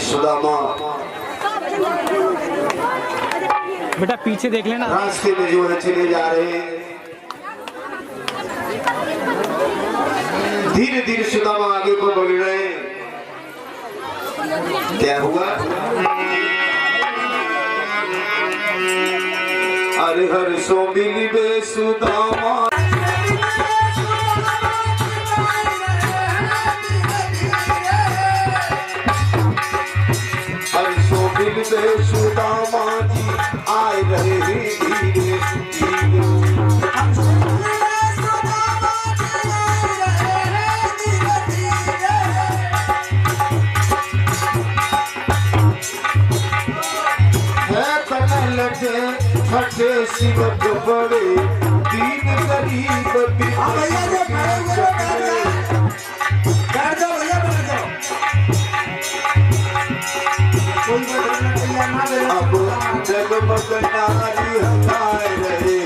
सुदामा बेटा पीछे देख लेना। रास्ते में जो है चले जा रहे हैं, धीरे धीरे सुदामा आगे को बढ़ रहे हैं। क्या हुआ? अरे हर सो मिली बे सुदामा सुदामा जी आए रहे धीरे धीरे। लगे फटे शिवक बड़े दीन गरीब अब जगमग नारी हमारे रहे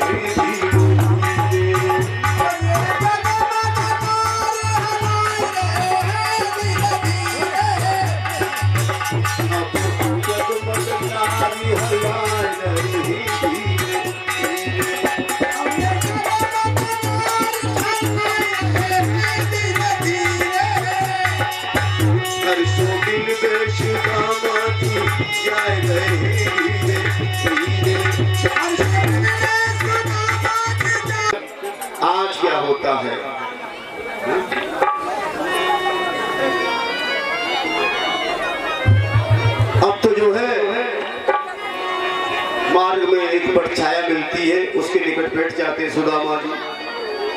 आज क्या होता है? अब तो जो है मार्ग में एक परछाया मिलती है, उसके निकट बैठ जाते हैं सुदामा जी।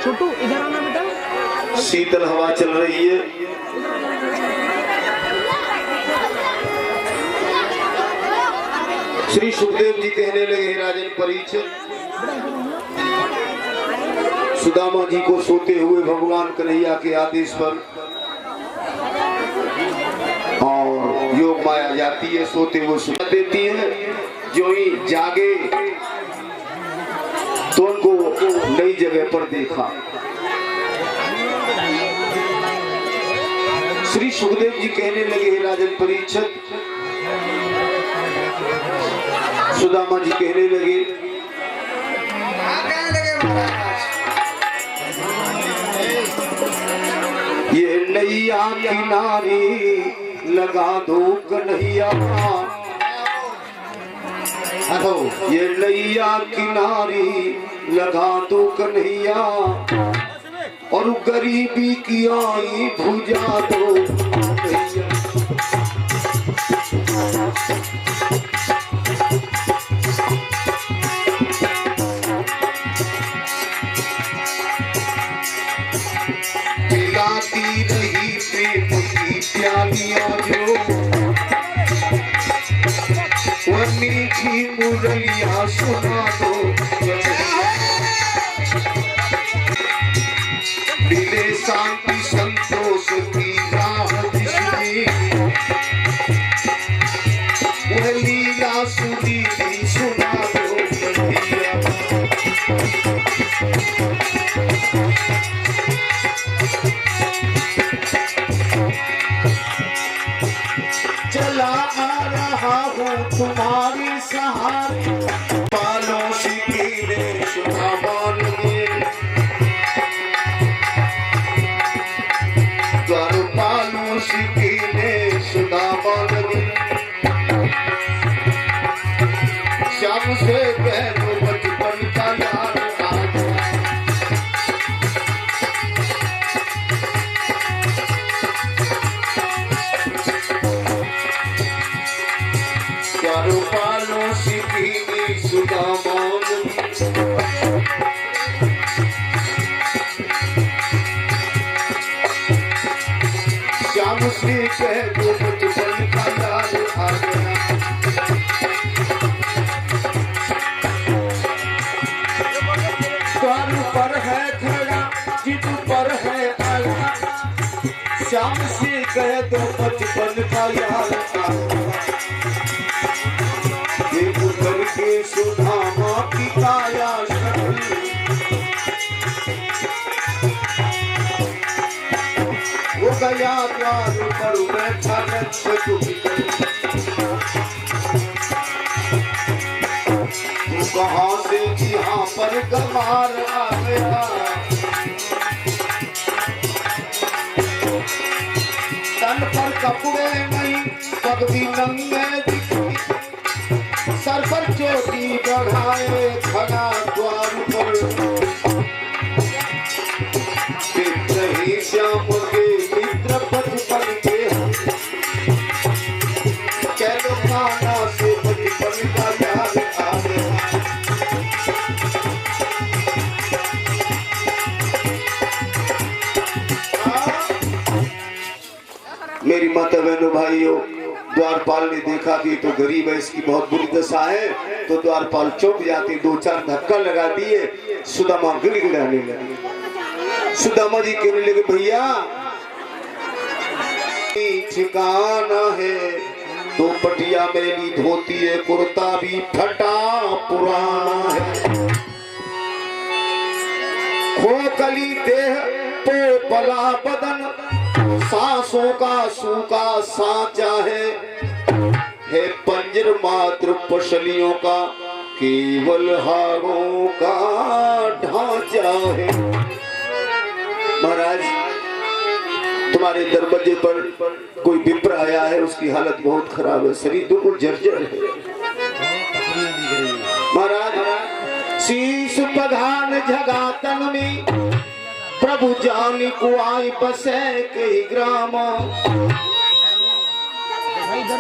छोटू इधर आना बेटा। शीतल हवा चल रही है, श्री सुखदेव जी कहने लगे, राजन परीक्षित, सुदामा जी को सोते हुए भगवान कन्हैया के आदेश पर और योग माया जाती है, सोते हुए सुला देती है। जो ही जागे तो उनको नई जगह पर देखा। श्री सुखदेव जी कहने लगे, राजन परीक्षित, सुदामा जी कहने लगे, ये नैया किनारे लगा दो कन्हैया, ये नैया किनारे लगा दो कन्हैया, और गरीबी की आई भुजा दो कन्हैया। पिलाती रही प्रेम की प्यालियां जो, वो मीठी मुरलियां सुना दो, मिले शांति संतोष की राह जिसमें, वह लीला सुधी सुना दो कन्हैया। चला आ रहा हूँ तुम्हारी सहारे, पालों सिकीरे सुदामान में, द्वारपालों सिकीरे सुदामान में, श्याम से कह दो बचपन का यार आज। बचपन का यार देख करके सुदामा की काया शक्ल वो गया द्वार पर बैठा लक्ष्य कहाँ से यहाँ पर गमार आ गया तन पर कपड़े नहीं पगड़ी नंगे दिखी सर पर चोटी बढ़ाए खड़ा द्वार पर नहीं श्याम के मित्र बचपन के चलो खाना से बचपन का याद आ गया मेरी माता बहनों भाइयों द्वारपाल ने देखा कि तो गरीब है इसकी बहुत बुरी दशा है तो द्वारपाल चौंक जाते दो चार धक्का लगा दिए सुदामा गिड़गिड़ाने लगे सुदामा जी कहने लगे भैया ठिकाना है तो पटिया मेरी धोती है कुर्ता भी फटा पुराना है खोखली देह पोपला बदन सांसों का सूखा सांचा है पंजर मात्र पसलियों का केवल हारों का ढांचा है महाराज तुम्हारे दरवाजे पर कोई विप्र आया है उसकी हालत बहुत खराब है शरीर बिल्कुल जर्जर है महाराज शीश पधान जगातन में प्रभु जानी को आई बसे के ग्राम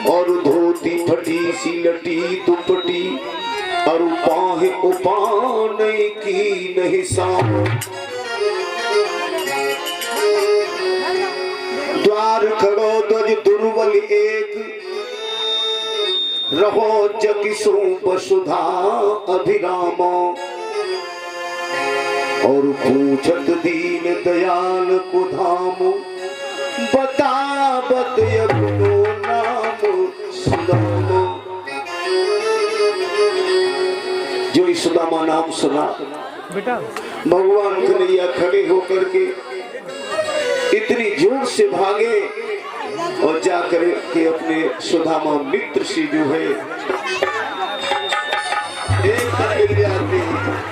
और धोती फटी सी लटी दुपटी और पाहे उपाने की नहीं साम द्वार खड़ो ध्वज दुर्बल एक रहो जगिसो वसुधा अभिराम और पूछत दीन दयाल को धाम बता बत अपनो नाम सुदामा जो इस सुदामा नाम सुना बेटा भगवान कन्हैया खड़े होकर के इतनी जोर से भागे और जाकर के अपने सुदामा मित्र से जो है एक मिल जाते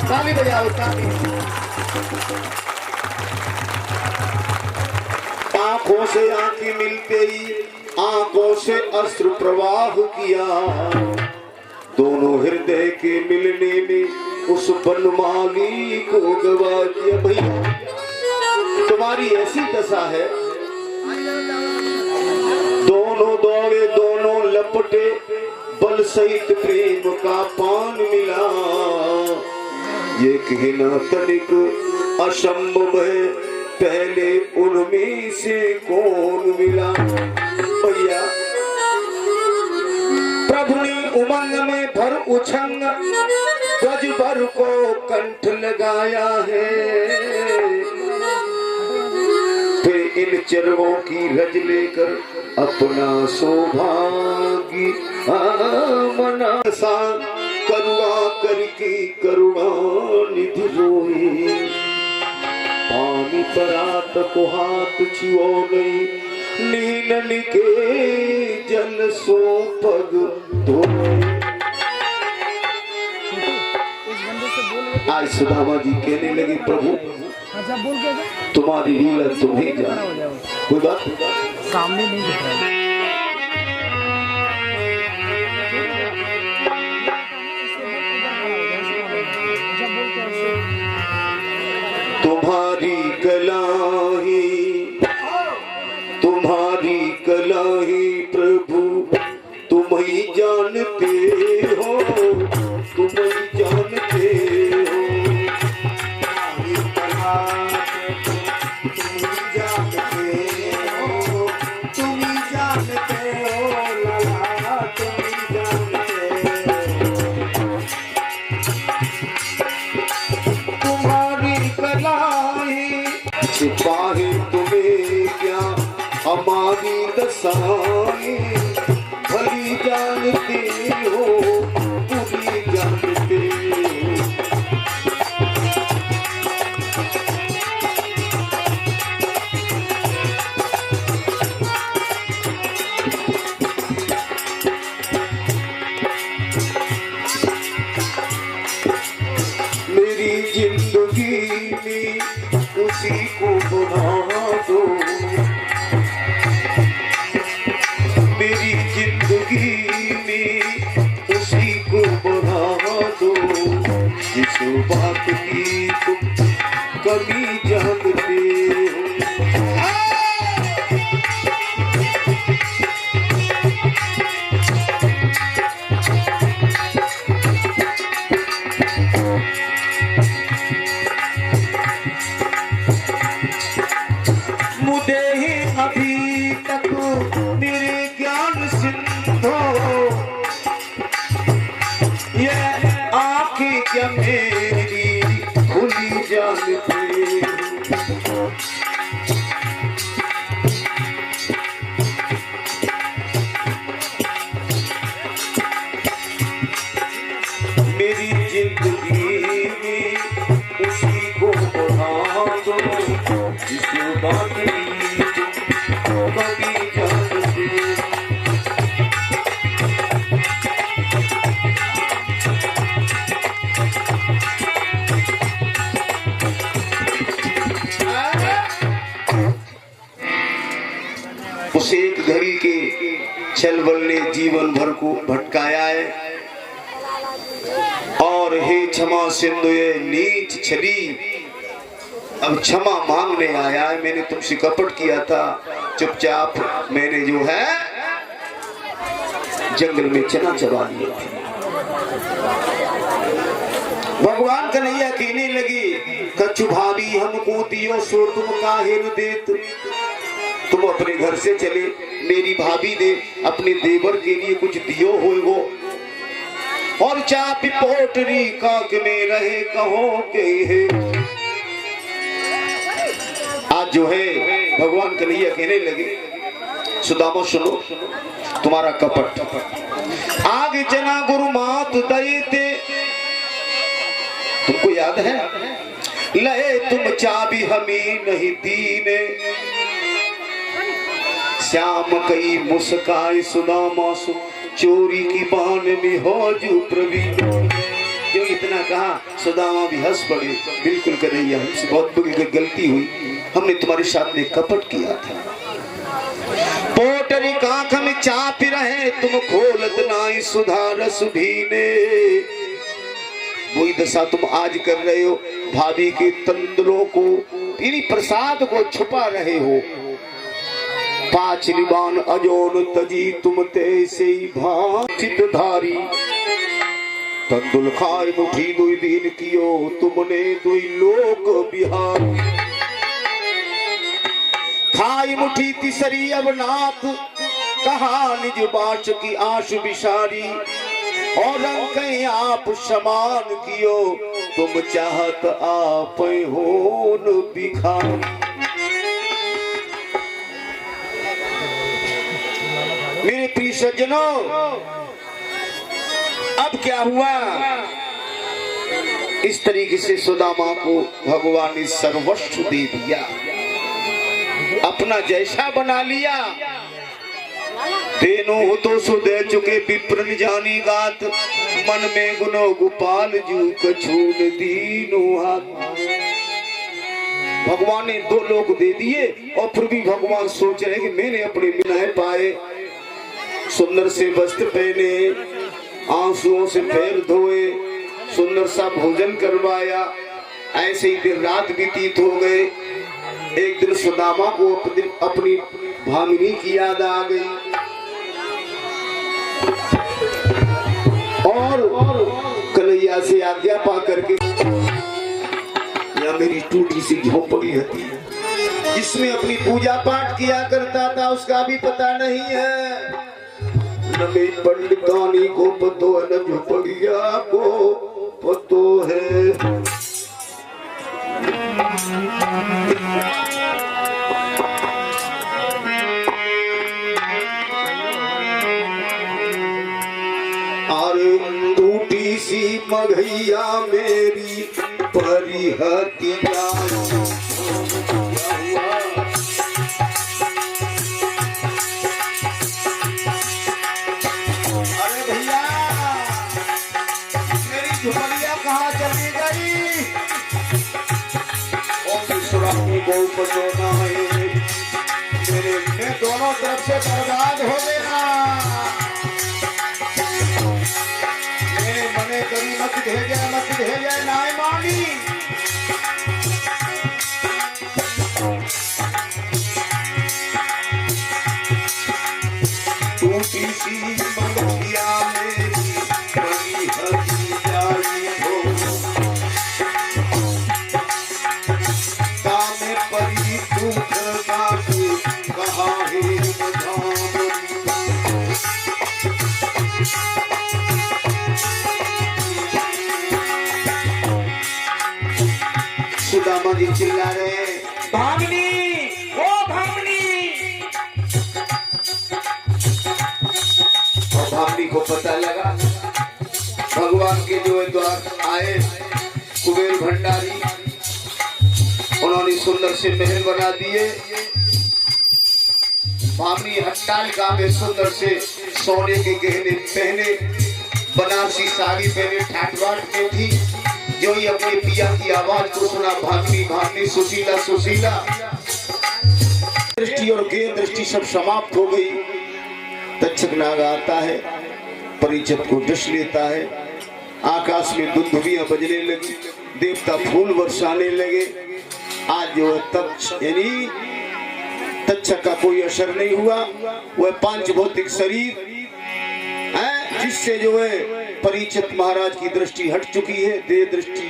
ताली बजाओ ताली आंखों से आंखें मिलते ही आंखों से अश्रु प्रवाह किया दोनों हृदय के मिलने में उस बनमाली को गवा दिया भैया तुम्हारी ऐसी दशा है दोनों दौड़े दोनों लपटे बल सहित प्रेम का पान मिला ये कहना तनिक असंभव है पहले उनमें से कौन मिला भैया प्रभु ने उमंग में भर उछंग ध्वज भर को कंठ लगाया है फिर इन चरणों की रज लेकर अपना सौभाग्य मना सा करुणा करके करुणा निधि रोई पानी परात को हाथ छुओ गई नीन के जल सो पग धोए आज सुदामा जी कहने लगे प्रभु तुम्हारी लीला तुम्हें जाने कोई बात सामने नहीं दिख रहा है तुम्हारी कला ही प्रभु तुम ही जानते हो तुम ही जानते हो छिपाही तुम्हें क्या बात की तुम कभी जानते हो। मुझे ही अभी तक मेरे ज्ञान सिंधो ये आंखें क्या मेरी खुली जानती हो। मेरी जिंदगी में उसी को बढ़ा दो जिस बात की तुम कभी जानते हो। उस एक घड़ी के छलबल ने जीवन भर को भटकाया है। और हे क्षमा सिंधु ये नीच छली अब क्षमा मांगने आया है। मैंने तुमसे कपट किया था, चुपचाप मैंने जो है जंगल में चना चबा लिया था। भगवान कन्हैया कहने लगी कछु भाभी हमको दियो सो तुम काहे न देत। तुम अपने घर से चले, मेरी भाभी ने अपने देवर के लिए कुछ दियो हो और चापी पोटरी काक में रहे कहो के है। आज जो है भगवान कन्हैया कहने लगे सुदामा सुनो तुम्हारा कपट आगे जना गुरु मात दये थे। तुमको याद है लहे तुम चाबी हमें नहीं दीने श्याम कई मुस्काए सुदामा सु चोरी की बान में हो जू प्रवीण। जो इतना कहा सुदामा भी हंस पड़े। बिल्कुल कन्हैया हमसे बहुत बड़ी गलती हुई, हमने तुम्हारे साथ में कपट किया था। पोटरी कांख में चाप रहे तुम खोलत नाई सुधार सुभीने। वही दशा तुम आज कर रहे हो, भाभी के तंदुलों को इन्हीं प्रसाद को छुपा रहे हो। पांच निबान अजोन तजी तुम तैसे भाचित धारी तंदुल खाए मुठी दुई दिन कियो तुमने दुई लोक बिहार। खाई मुठी तीसरी अब नाथ कहा निज बाच की आश बिसारी और रंग आप समान कियो तुम चाहत आप होन बिखार। मेरे प्रिय सज्जनों अब क्या हुआ, इस तरीके से सुदामा को भगवान ने सर्वस्व दे दिया, अपना जैसा बना लिया। देनो हो तो सो दे चुके विप्रन जानी गात मन में गुनो गोपाल जू कछून दीनो हाथ। भगवान ने दो लोग दे दिए और फिर भी भगवान सोच रहे कि मैंने अपने बिना पाए सुंदर से वस्त्र पहने, आंसुओं से पैर धोए, सुंदर सा भोजन करवाया। ऐसे ही दिन रात व्यतीत हो गए। एक दिन सुदामा को अपनी भामिनी की याद आ गई और कन्हैया से आज्ञा पा करके या मेरी टूटी सी झोपड़ी है जिसमें अपनी पूजा पाठ किया करता था, उसका भी पता नहीं है। न मेरी पंडितानी को पतो है न झोपड़िया को पतो है। अरे टूटी सी मघैया मेरी परिहतिया कहाँ चली गई? को पटोना है मेरे में दोनों तरफ से बर्बाद हो गया। मेरे मने करी मत भेजे नाय सूती सी मंगिया मेरी बड़ी हंसी जाई हो कामे परी दुख काटू कहा है बधाम सुदामा जी चिल्ला रहे भागनी ओ भागनी। और भाभी को पता लगा भगवान के जो द्वार आए कुबेर भंडारी, उन्होंने सुंदर से महल बना दिए। भाभी हट्टालिका में सुंदर से सोने के गहने पहने, बनारसी साड़ी पहने ठाट बाट में थी। जो ही अपने पिया की आवाज को सुना भागनी भागनी सुशीला सुशीला, दृष्टि और गे दृष्टि सब समाप्त हो गई। तक्षक नाग आता है, परिचित को डस लेता है। आकाश में दुंदुभियां बजने लगी, देवता फूल बरसाने लगे। आज जो तक्ष यानी तक्षक का कोई असर नहीं हुआ। वह पांच भौतिक शरीर है जिससे जो है परिचित महाराज की दृष्टि हट चुकी है। दे दृष्टि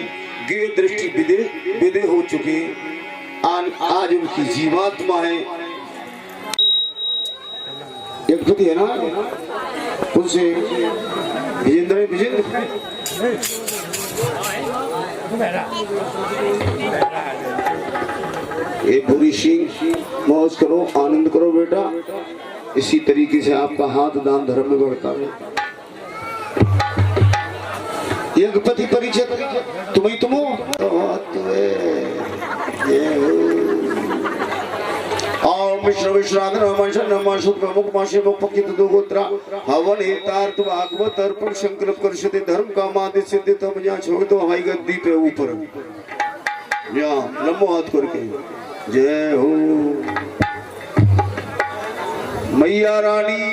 गे दृष्टि विदे हो चुकी है। आज उनकी जीवात्मा है। एक पति है ना उनसे विजेंद्र विजेंद्र ये बुरी सिंह मौज करो, आनंद करो बेटा। इसी तरीके से आपका हाथ दान धर्म में बढ़ता है। यज्ञपति परिचय तुम्हें तुम और मिश्र विश्रांत मुख माशे मुख पकित दो गोत्रा हवन हेतार्थ भागवत अर्पण संकल्प करशते धर्म का मादे सिद्धि तम जहाँ छोड़ तो हमारी गद्दी पे ऊपर यहाँ लंबो हाथ करके जय हो मैया रानी।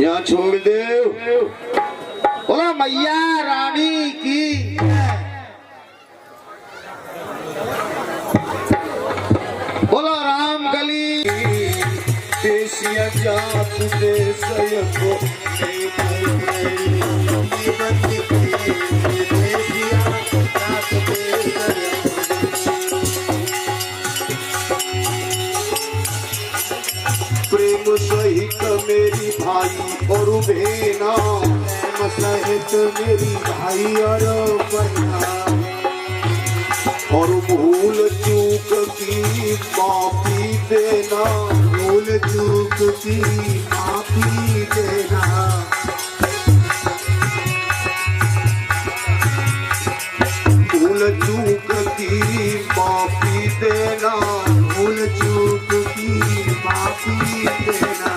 यहाँ छोड़ दे बोला मैया रानी की। बोला राम गली देसिया जात देश को प्रेम सहित मेरी भाई और बहना, प्रेम सहित मेरी भाई और बहना, और भूल चूक की माफी देना, भूल चूक की माफी देना, भूल चूक की माफी देना, भूल चूक की माफी देना।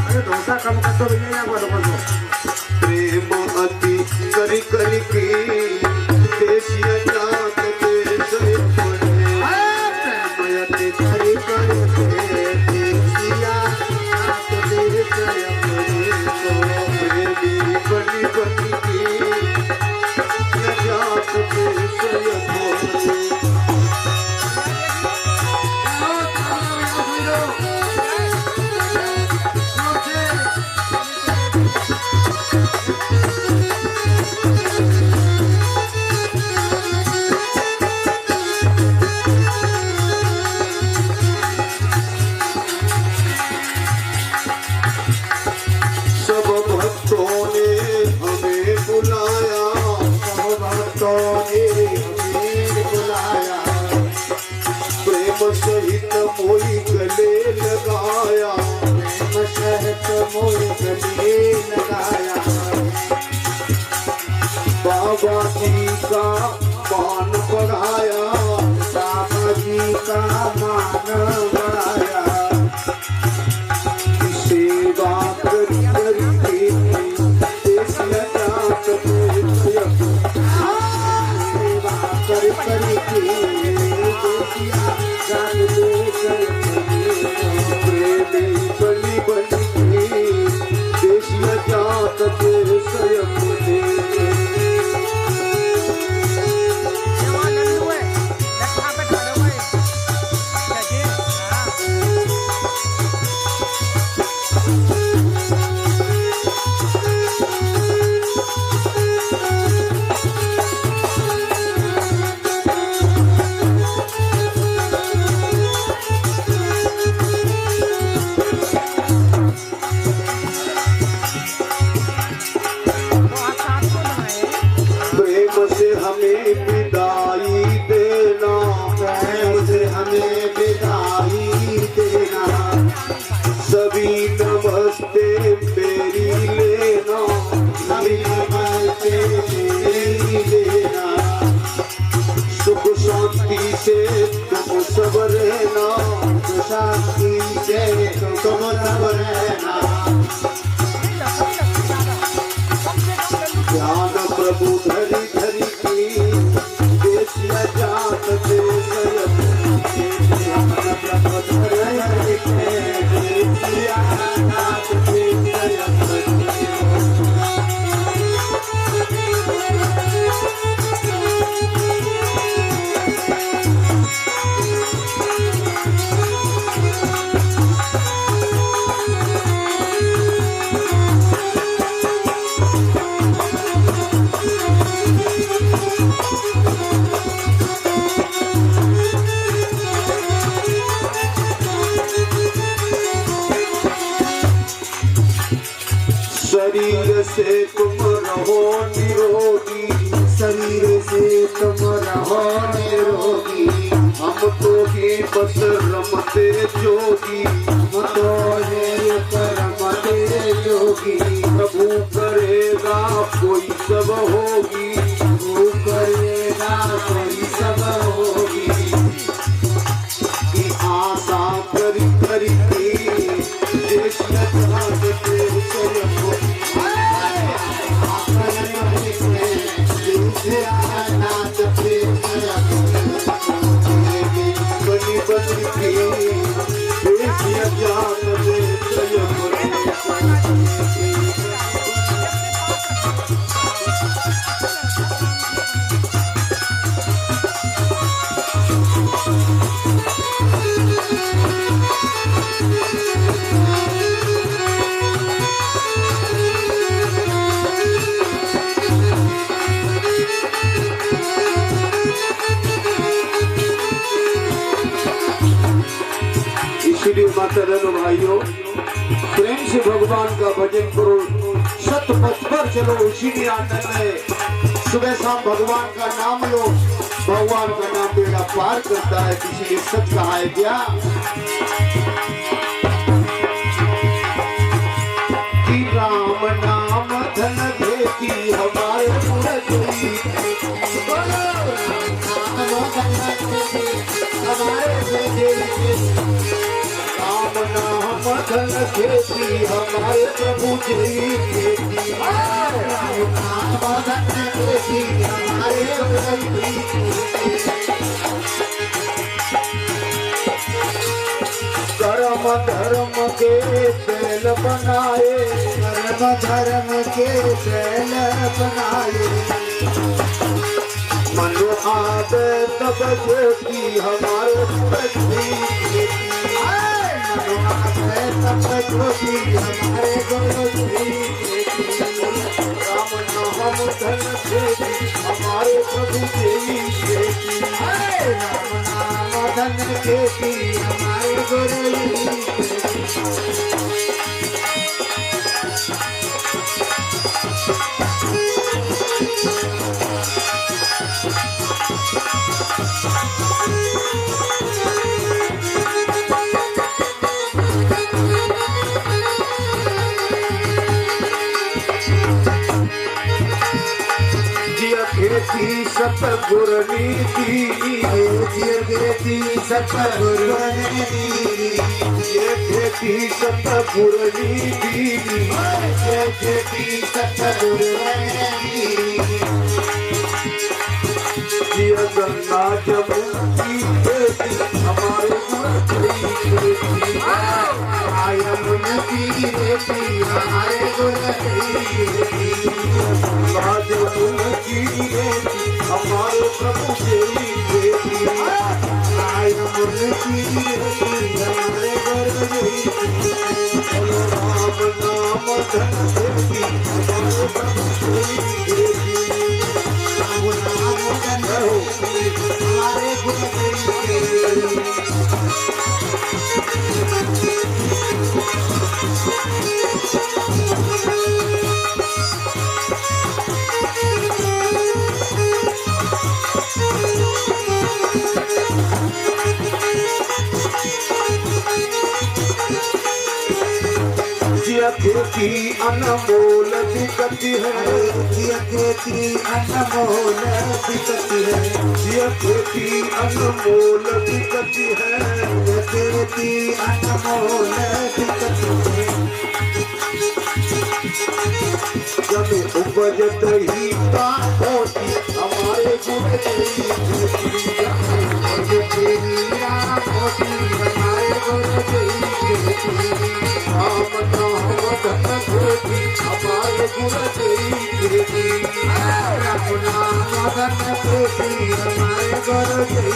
अरे डोसा कम कर दो भैया, या बोलो बोलो। प्रेम अति कर कर के देसिया जात देश पड़े, प्रेम अति कर कर के देसिया जात देश पड़े, प्रेमी बनी बनी के जात देश पड़े। सब भक्तों ने हमें बुलाया, सब भक्तों ने हमें बुलाया, प्रेम सहित मोई गले लगाया, प्रेम सहित मोर गले लगाया, बाबा जी का मान बढ़ाया, बाबा जी का मान बढ़ाया, सेवा कर करके देसिया जात देश सेवा कर कर के देसिया जात देश प्रेमी बनी बनी के देसिया जात देश पड़े। से तुम रहो निरोगी, शरीर से तुम रहो निरोगी, हम तो ही बस रमते जोगी, हम तो है परमते जोगी। प्रभु करेगा कोई सब होगी, प्रभु करेगा कोई सब होगी। की आशा करी करी देश जागते बनी बनी की देश जागते इसलिए माता बहनों भाइयों, प्रेम से भगवान का भजन करो, सत पथ पर चलो। इसीलिए आनंद है, सुबह शाम भगवान का नाम लो, भगवान का नाम बेड़ा पार करता है। इसीलिए सच कहा है क्या कि राम नाम धन देती हमारे पुरजोई, राम नाम धन खेती हमारे प्रभु जी खेती, नाम धन खेती हमारे प्रभु जी। कर्म धर्म के बैल बनाए, कर्म धर्म के बैल बनाए, मनो आवे तब ज्योति हमारे प्रभु खेती, तब ज्योति हमारे गुरु जी। राम नाम धन खेती हमारे प्रभु जी खेती, राम नाम धन खेती हमारे गुरु जी। खेती सतगुर नीति, खेती सतगुरु नीति, ये खेती सतगुर नीति, खेती सतगुरु नीति। ये गंगा जमुना की खेती हमारे गुरु जी खेती, यमुना की खेती हमारे गुरु जी। गंगा जमुना की खेती हमारे प्रभु जी खेती, यमुना की खेती हमारे गुरु जी। राम नाम धन खेती हमारे प्रभु जी खेती, राम नाम धन खेती हमारे गुरु जी। खेती अनमोल दिखती है, खेती अनमोल दिखती है, खेती अनमोल दिखती है, खेती अनमोल दिखती है। जब उपजत ही का होती हमारे गुरु जी खेती, हमारे गुरु जी। राम नाम धन खेती हमारे गुरु जी खेती, राम नाम धन खेती हमारे गुरु जी।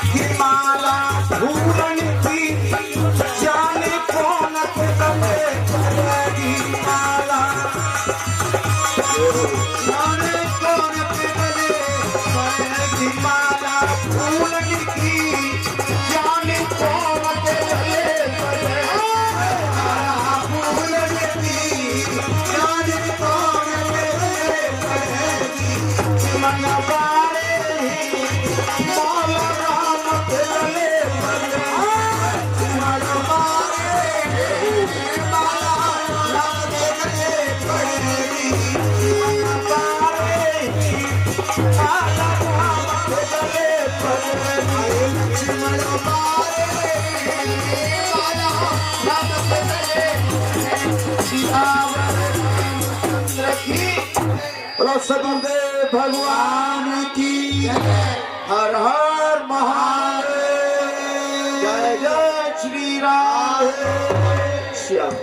हिमालय भूरण की जाने लक्ष्मण मारे माया राम से चले सियावर रामचंद्र की सदगुरुदेव भगवान की हर हर महादेव जय जय श्री राम श्याम।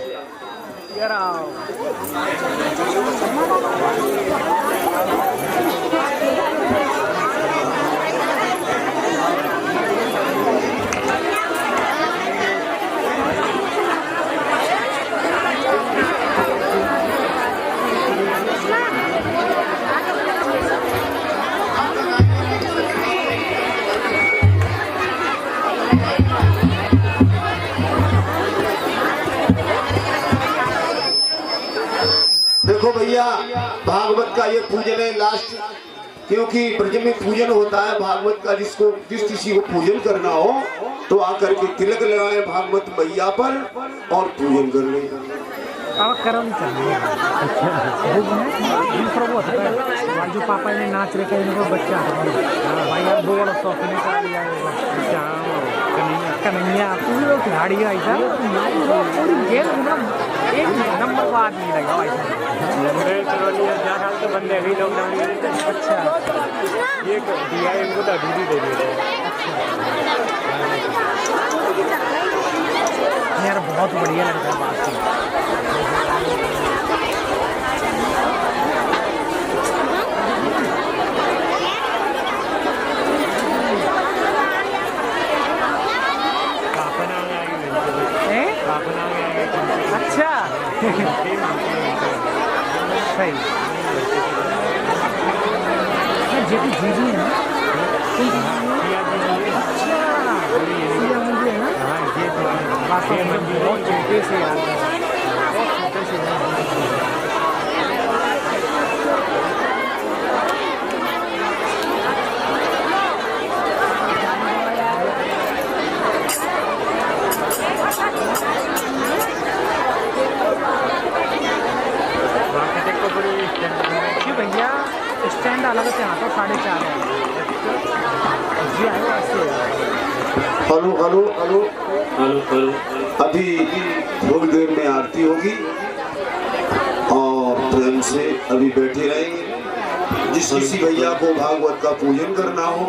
देखो भैया भागवत का ये पूजन है लास्ट, क्योंकि ब्रज में पूजन होता है भागवत का। जिस किसी को पूजन करना हो तो आकर के तिलक लगाए भागवत मैया पर और पूजन कर ले। जो पापा ने नाच रहे थे इनको बच्चा भाई यार दो वाला शौक ने कर लिया कन्हैया पूरी लोग खिलाड़ी है ऐसा पूरी गेम मतलब एक नंबर को आदमी लगा भाई तो बंदे अभी लॉकडाउन में। अच्छा ये दिया इनको तो दूधी दे दिए यार बहुत बढ़िया लग रहा है बात। अच्छा सही जेपी जीजी है ना बाकी बहुत छोटे से यार बहुत छोटे से भैया स्टैंड अलग से आता 4:30 जी आए ऐसे। Hello hello hello hello hello अभी थोड़ी देर में आरती होगी और प्रेम से अभी बैठे रहेंगे। जिस किसी भैया को भागवत का पूजन करना हो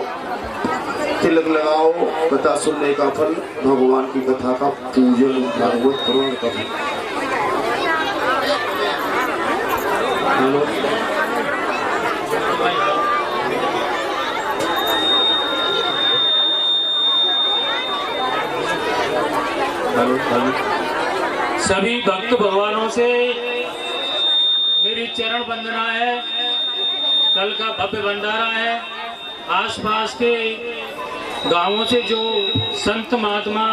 तिलक लगाओ, कथा सुनने का फल, भगवान की कथा का पूजन भागवत श्रवण का फल। हेलो सभी भक्त भगवानों से मेरी चरण वंदना है। कल का भव्य भंडारा है। आसपास के गांवों से जो संत महात्मा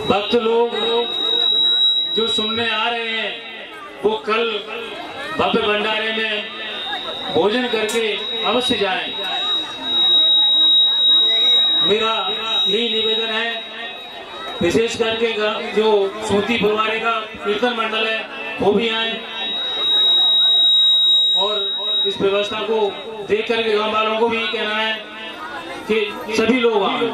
भक्त लोग जो सुनने आ रहे हैं वो कल भव्य भंडारे में भोजन करके अवश्य जाएं। मेरा यही निवेदन है। विशेष करके जो सूती फुलवारे का कीर्तन मंडल है वो भी आए और इस व्यवस्था को देख करके गांव वालों को भी कहना है कि सभी लोग आए।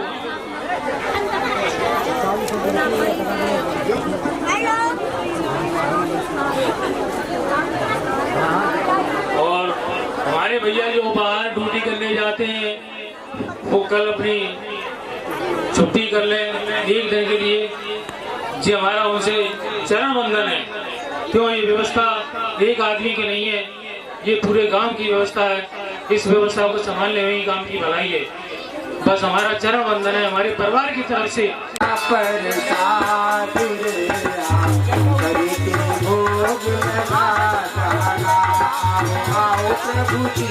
और हमारे भैया जो बाहर ड्यूटी करने जाते हैं वो कल अपनी छुट्टी कर ले एक दिन के लिए जी। हमारा उनसे चरण वंदन है। क्यों ये व्यवस्था एक आदमी की नहीं है, ये पूरे गांव की व्यवस्था है। इस व्यवस्था को संभालने में ही गांव की भलाई है। बस हमारा चरण वंदन है हमारे परिवार की तरफ से। प्रभु जी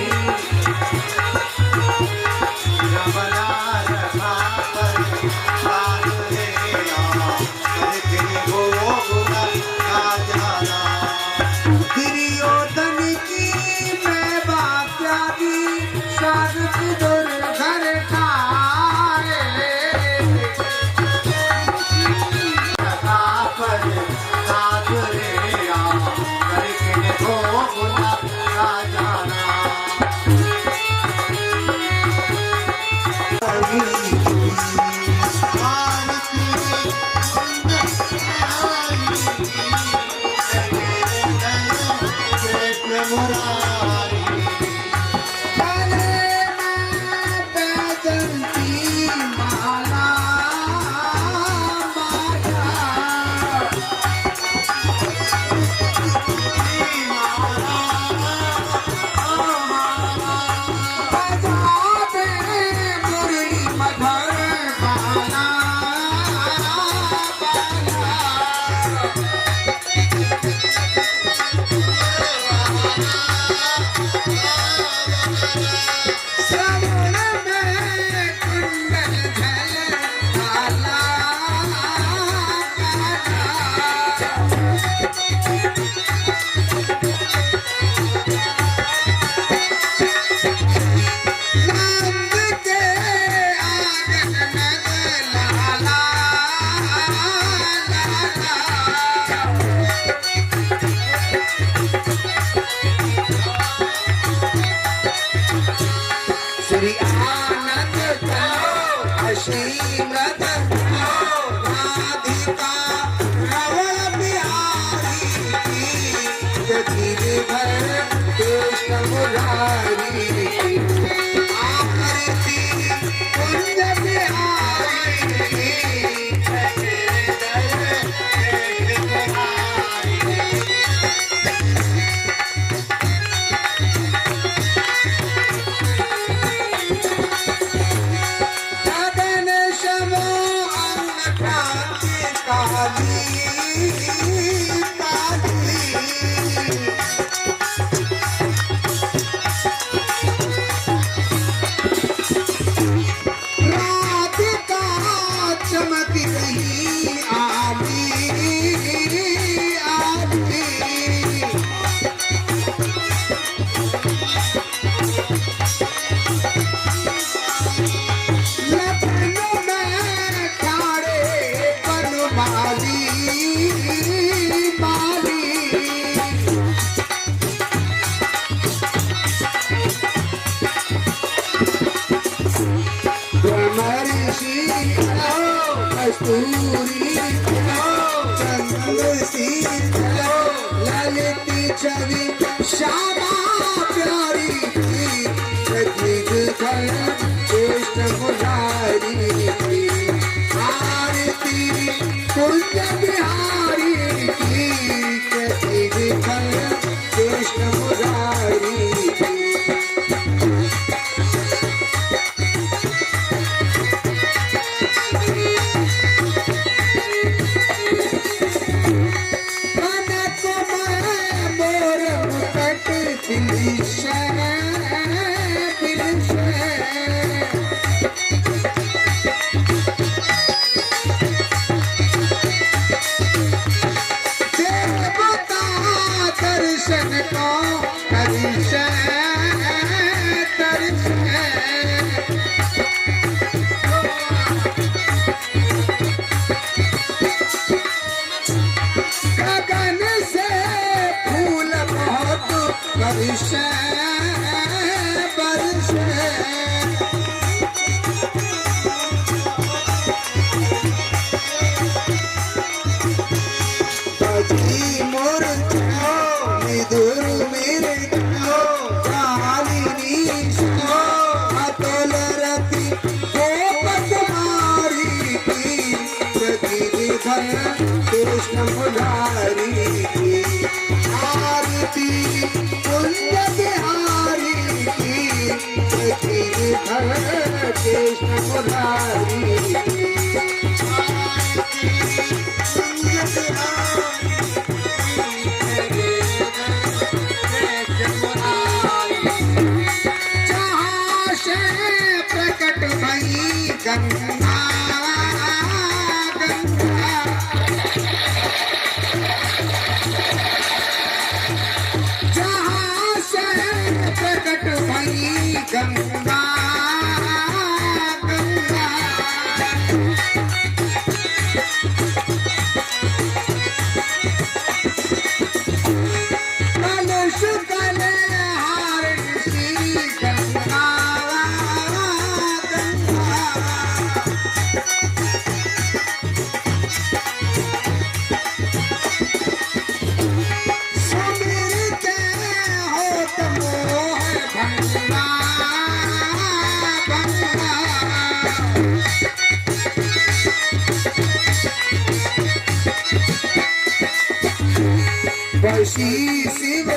कस्तूरी चंद्र सी ललित छवि श्यामा प्यारी प्रतीक धन कृष्ण मुरारी आरती पुण्य बिहारी की प्रतीक धन कृष्ण मुरारी कृष्ण मुरारी की आरती पुण्य बिहारी की कृष्ण मुरारी जहाँ से प्रकट भई गंगा प्रकट भई गंगा गंगा कलश गले हारण श्री गंगा गंगा सुमिरते होत मोह भंगा भंगा बसी शिव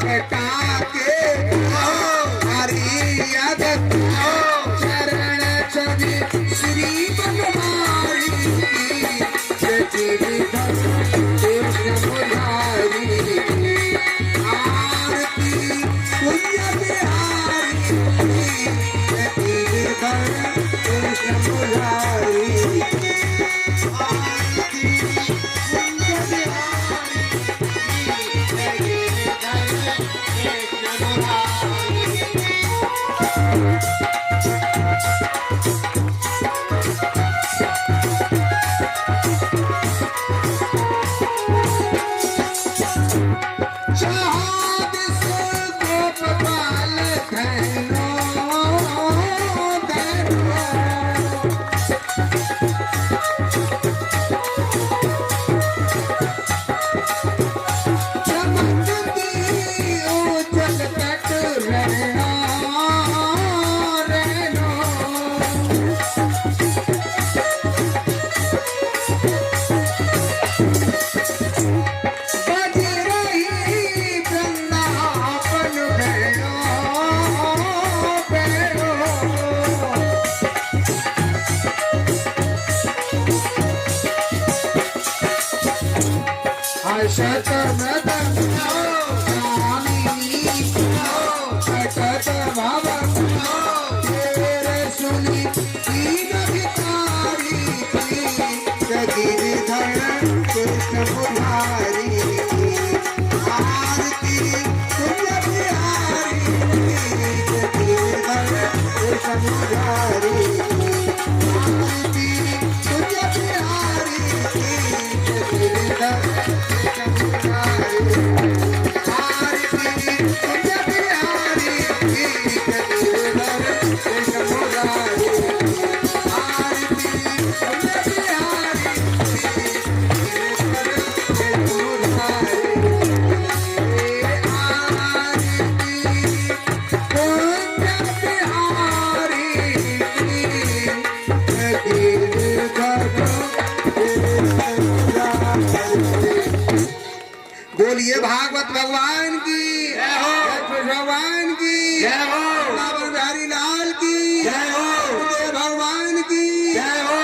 घटा के हरि यद चरण छवि श्री बनवारी कृष्ण मुरारी आरती पुण्य बिहारी कृष्ण मुरारी Hare बोलिए भागवत भगवान की जय हो, कृष्ण भगवान की जय हो, वृंदावन बिहारी लाल की जय हो, गुरुदेव भगवान की जय हो,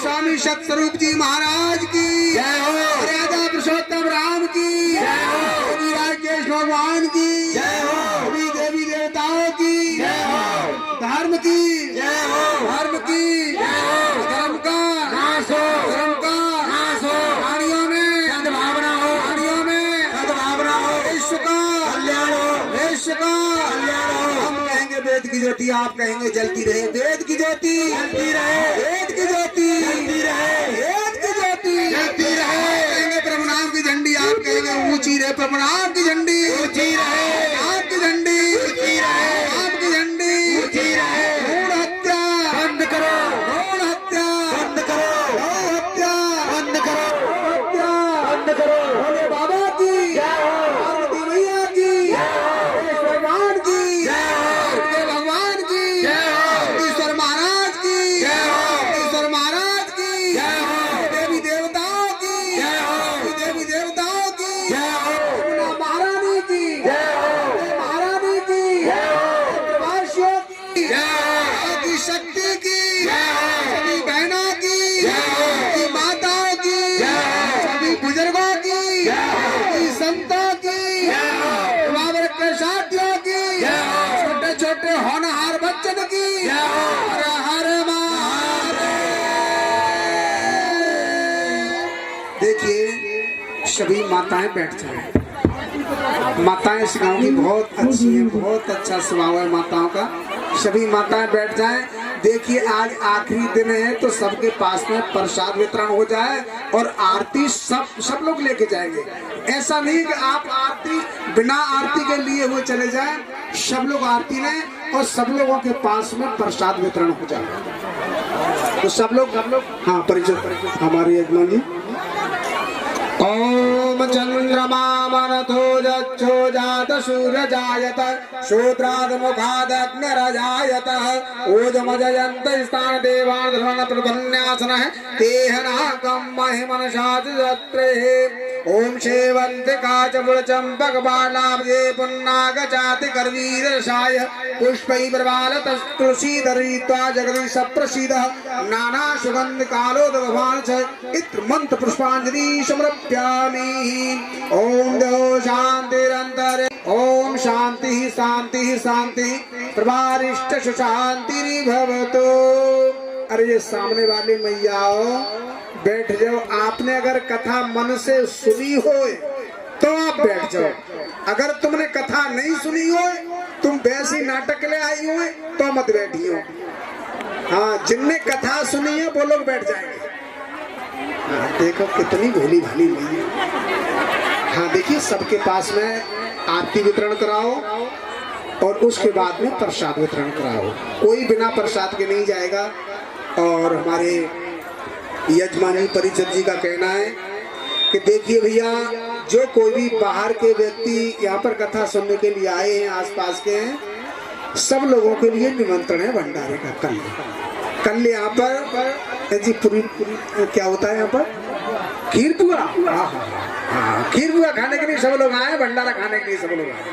स्वामी सतस्वरूप जी महाराज की जय हो, राजा पुरुषोत्तम राम की जय हो, कृष्ण भगवान की जय हो, सभी देवी देवताओं की जय हो, धर्म की जय हो, धर्म की जय हो, धर्म का नाश हो, धर्म का नाश हो, प्राणियों में सद्भावना हो, प्राणियों में सद्भावना हो, विश्व का कल्याण हो, विश्व का कल्याण हो। हम कहेंगे वेद की ज्योति, आप कहेंगे जलती रहे, वेद की ज्योति जलती रहे, वेद की ज्योति जलती रहे, वेद की ज्योति जलती रहे। कहेंगे प्रभु नाम की झंडी, आप कहेंगे ऊंची रहे, प्रभु नाम की झंडी ऊंची रहे, आपकी झंडी ऊंची रहे, आपकी झंडी ऊंची रहे। भ्रूण हत्या बंद करो, भ्रूण हत्या बंद करो, गौ हत्या बंद करो, हत्या बंद करो। भोले बाबा की जय हो, पार्वती मैया की जय हो, कृष्ण भगवान की जय हो, गुरुदेव भगवान की जय हो, ईश्वर महाराज की जय हो, ईश्वर महाराज की जय हो, देवी देवताओं की जय हो, देवी देवताओं की जय हो, यमुना महारानी की जय हो, महारानी की जय हो, प्रवासियों की जय हो, आदि शक्ति की जय हो, सभी बहनों की जय हो, सभी माताओं की जय हो, सभी बुजुर्गों की जय हो, सभी संतों की जय हो, बाबर के साथियों की जय हो, छोटे छोटे होनहार बच्चों की जय हो, हर हर महादेव। देखिए सभी माताएं बैठ जाएं। माताएं इस गांव की बहुत अच्छी हैं, बहुत अच्छा स्वभाव है माताओं का। सभी माताएं बैठ जाएं। देखिए आज आखिरी दिन है तो सबके पास में प्रसाद वितरण हो जाए और आरती सब लोग लेके जाएंगे। ऐसा नहीं कि आप आरती बिना आरती के लिए हुए चले जाएं, सब लोग आरती लें और सब लोगों के पास में प्रसाद वितरण हो जाए। तो सब लोग हाँ परिचय हमारे यजमान जी। ओम चंद्रमा मनथो जच्छो जात सूरजायत शूद्राद मुखादग्निरजायत ओजमजयन्त स्थान देवान् धर्मण प्रपन्यासनः तेहनाकं महिमनसाच जत्रे। ओम शेवन्तिका च मुलचम्पक बालाब्जे पुन्नागचाति करवीरसाय पुष्पै प्रबाल तुलसी दरित्वा जगदीश प्रसीदः नाना सुगंध कालोदभवान् च इत्र मंत्र पुष्पांजलि समर्प्यामि। ओम देव शांतिरंतरे ओम शांति शांति शांति प्रभारिष्ट शांति भवतु। अरे ये सामने वाली मैयाओ बैठ जाओ। आपने अगर कथा मन से सुनी हो तो आप बैठ जाओ, अगर तुमने कथा नहीं सुनी हो, तुम वैसी नाटक ले आई हो तो मत बैठियो। हाँ, जिनने कथा सुनी है वो लोग बैठ जाएंगे। हाँ, देखो कितनी भोली भाली मैया। हाँ देखिए, सबके पास में आरती वितरण कराओ और उसके बाद में प्रसाद वितरण कराओ। कोई बिना प्रसाद के नहीं जाएगा। और हमारे यजमानी परिषद जी का कहना है कि देखिए भैया, जो कोई भी बाहर के व्यक्ति यहाँ पर कथा सुनने के लिए आए हैं, आसपास के हैं, सब लोगों के लिए निमंत्रण है भंडारे का। कल यहाँ पर जी पूरी क्या होता है यहाँ पर खीर पुआ। हाँ, खीर पुआ खाने के लिए सब लोग आए, भंडारा खाने के लिए सब लोग आए।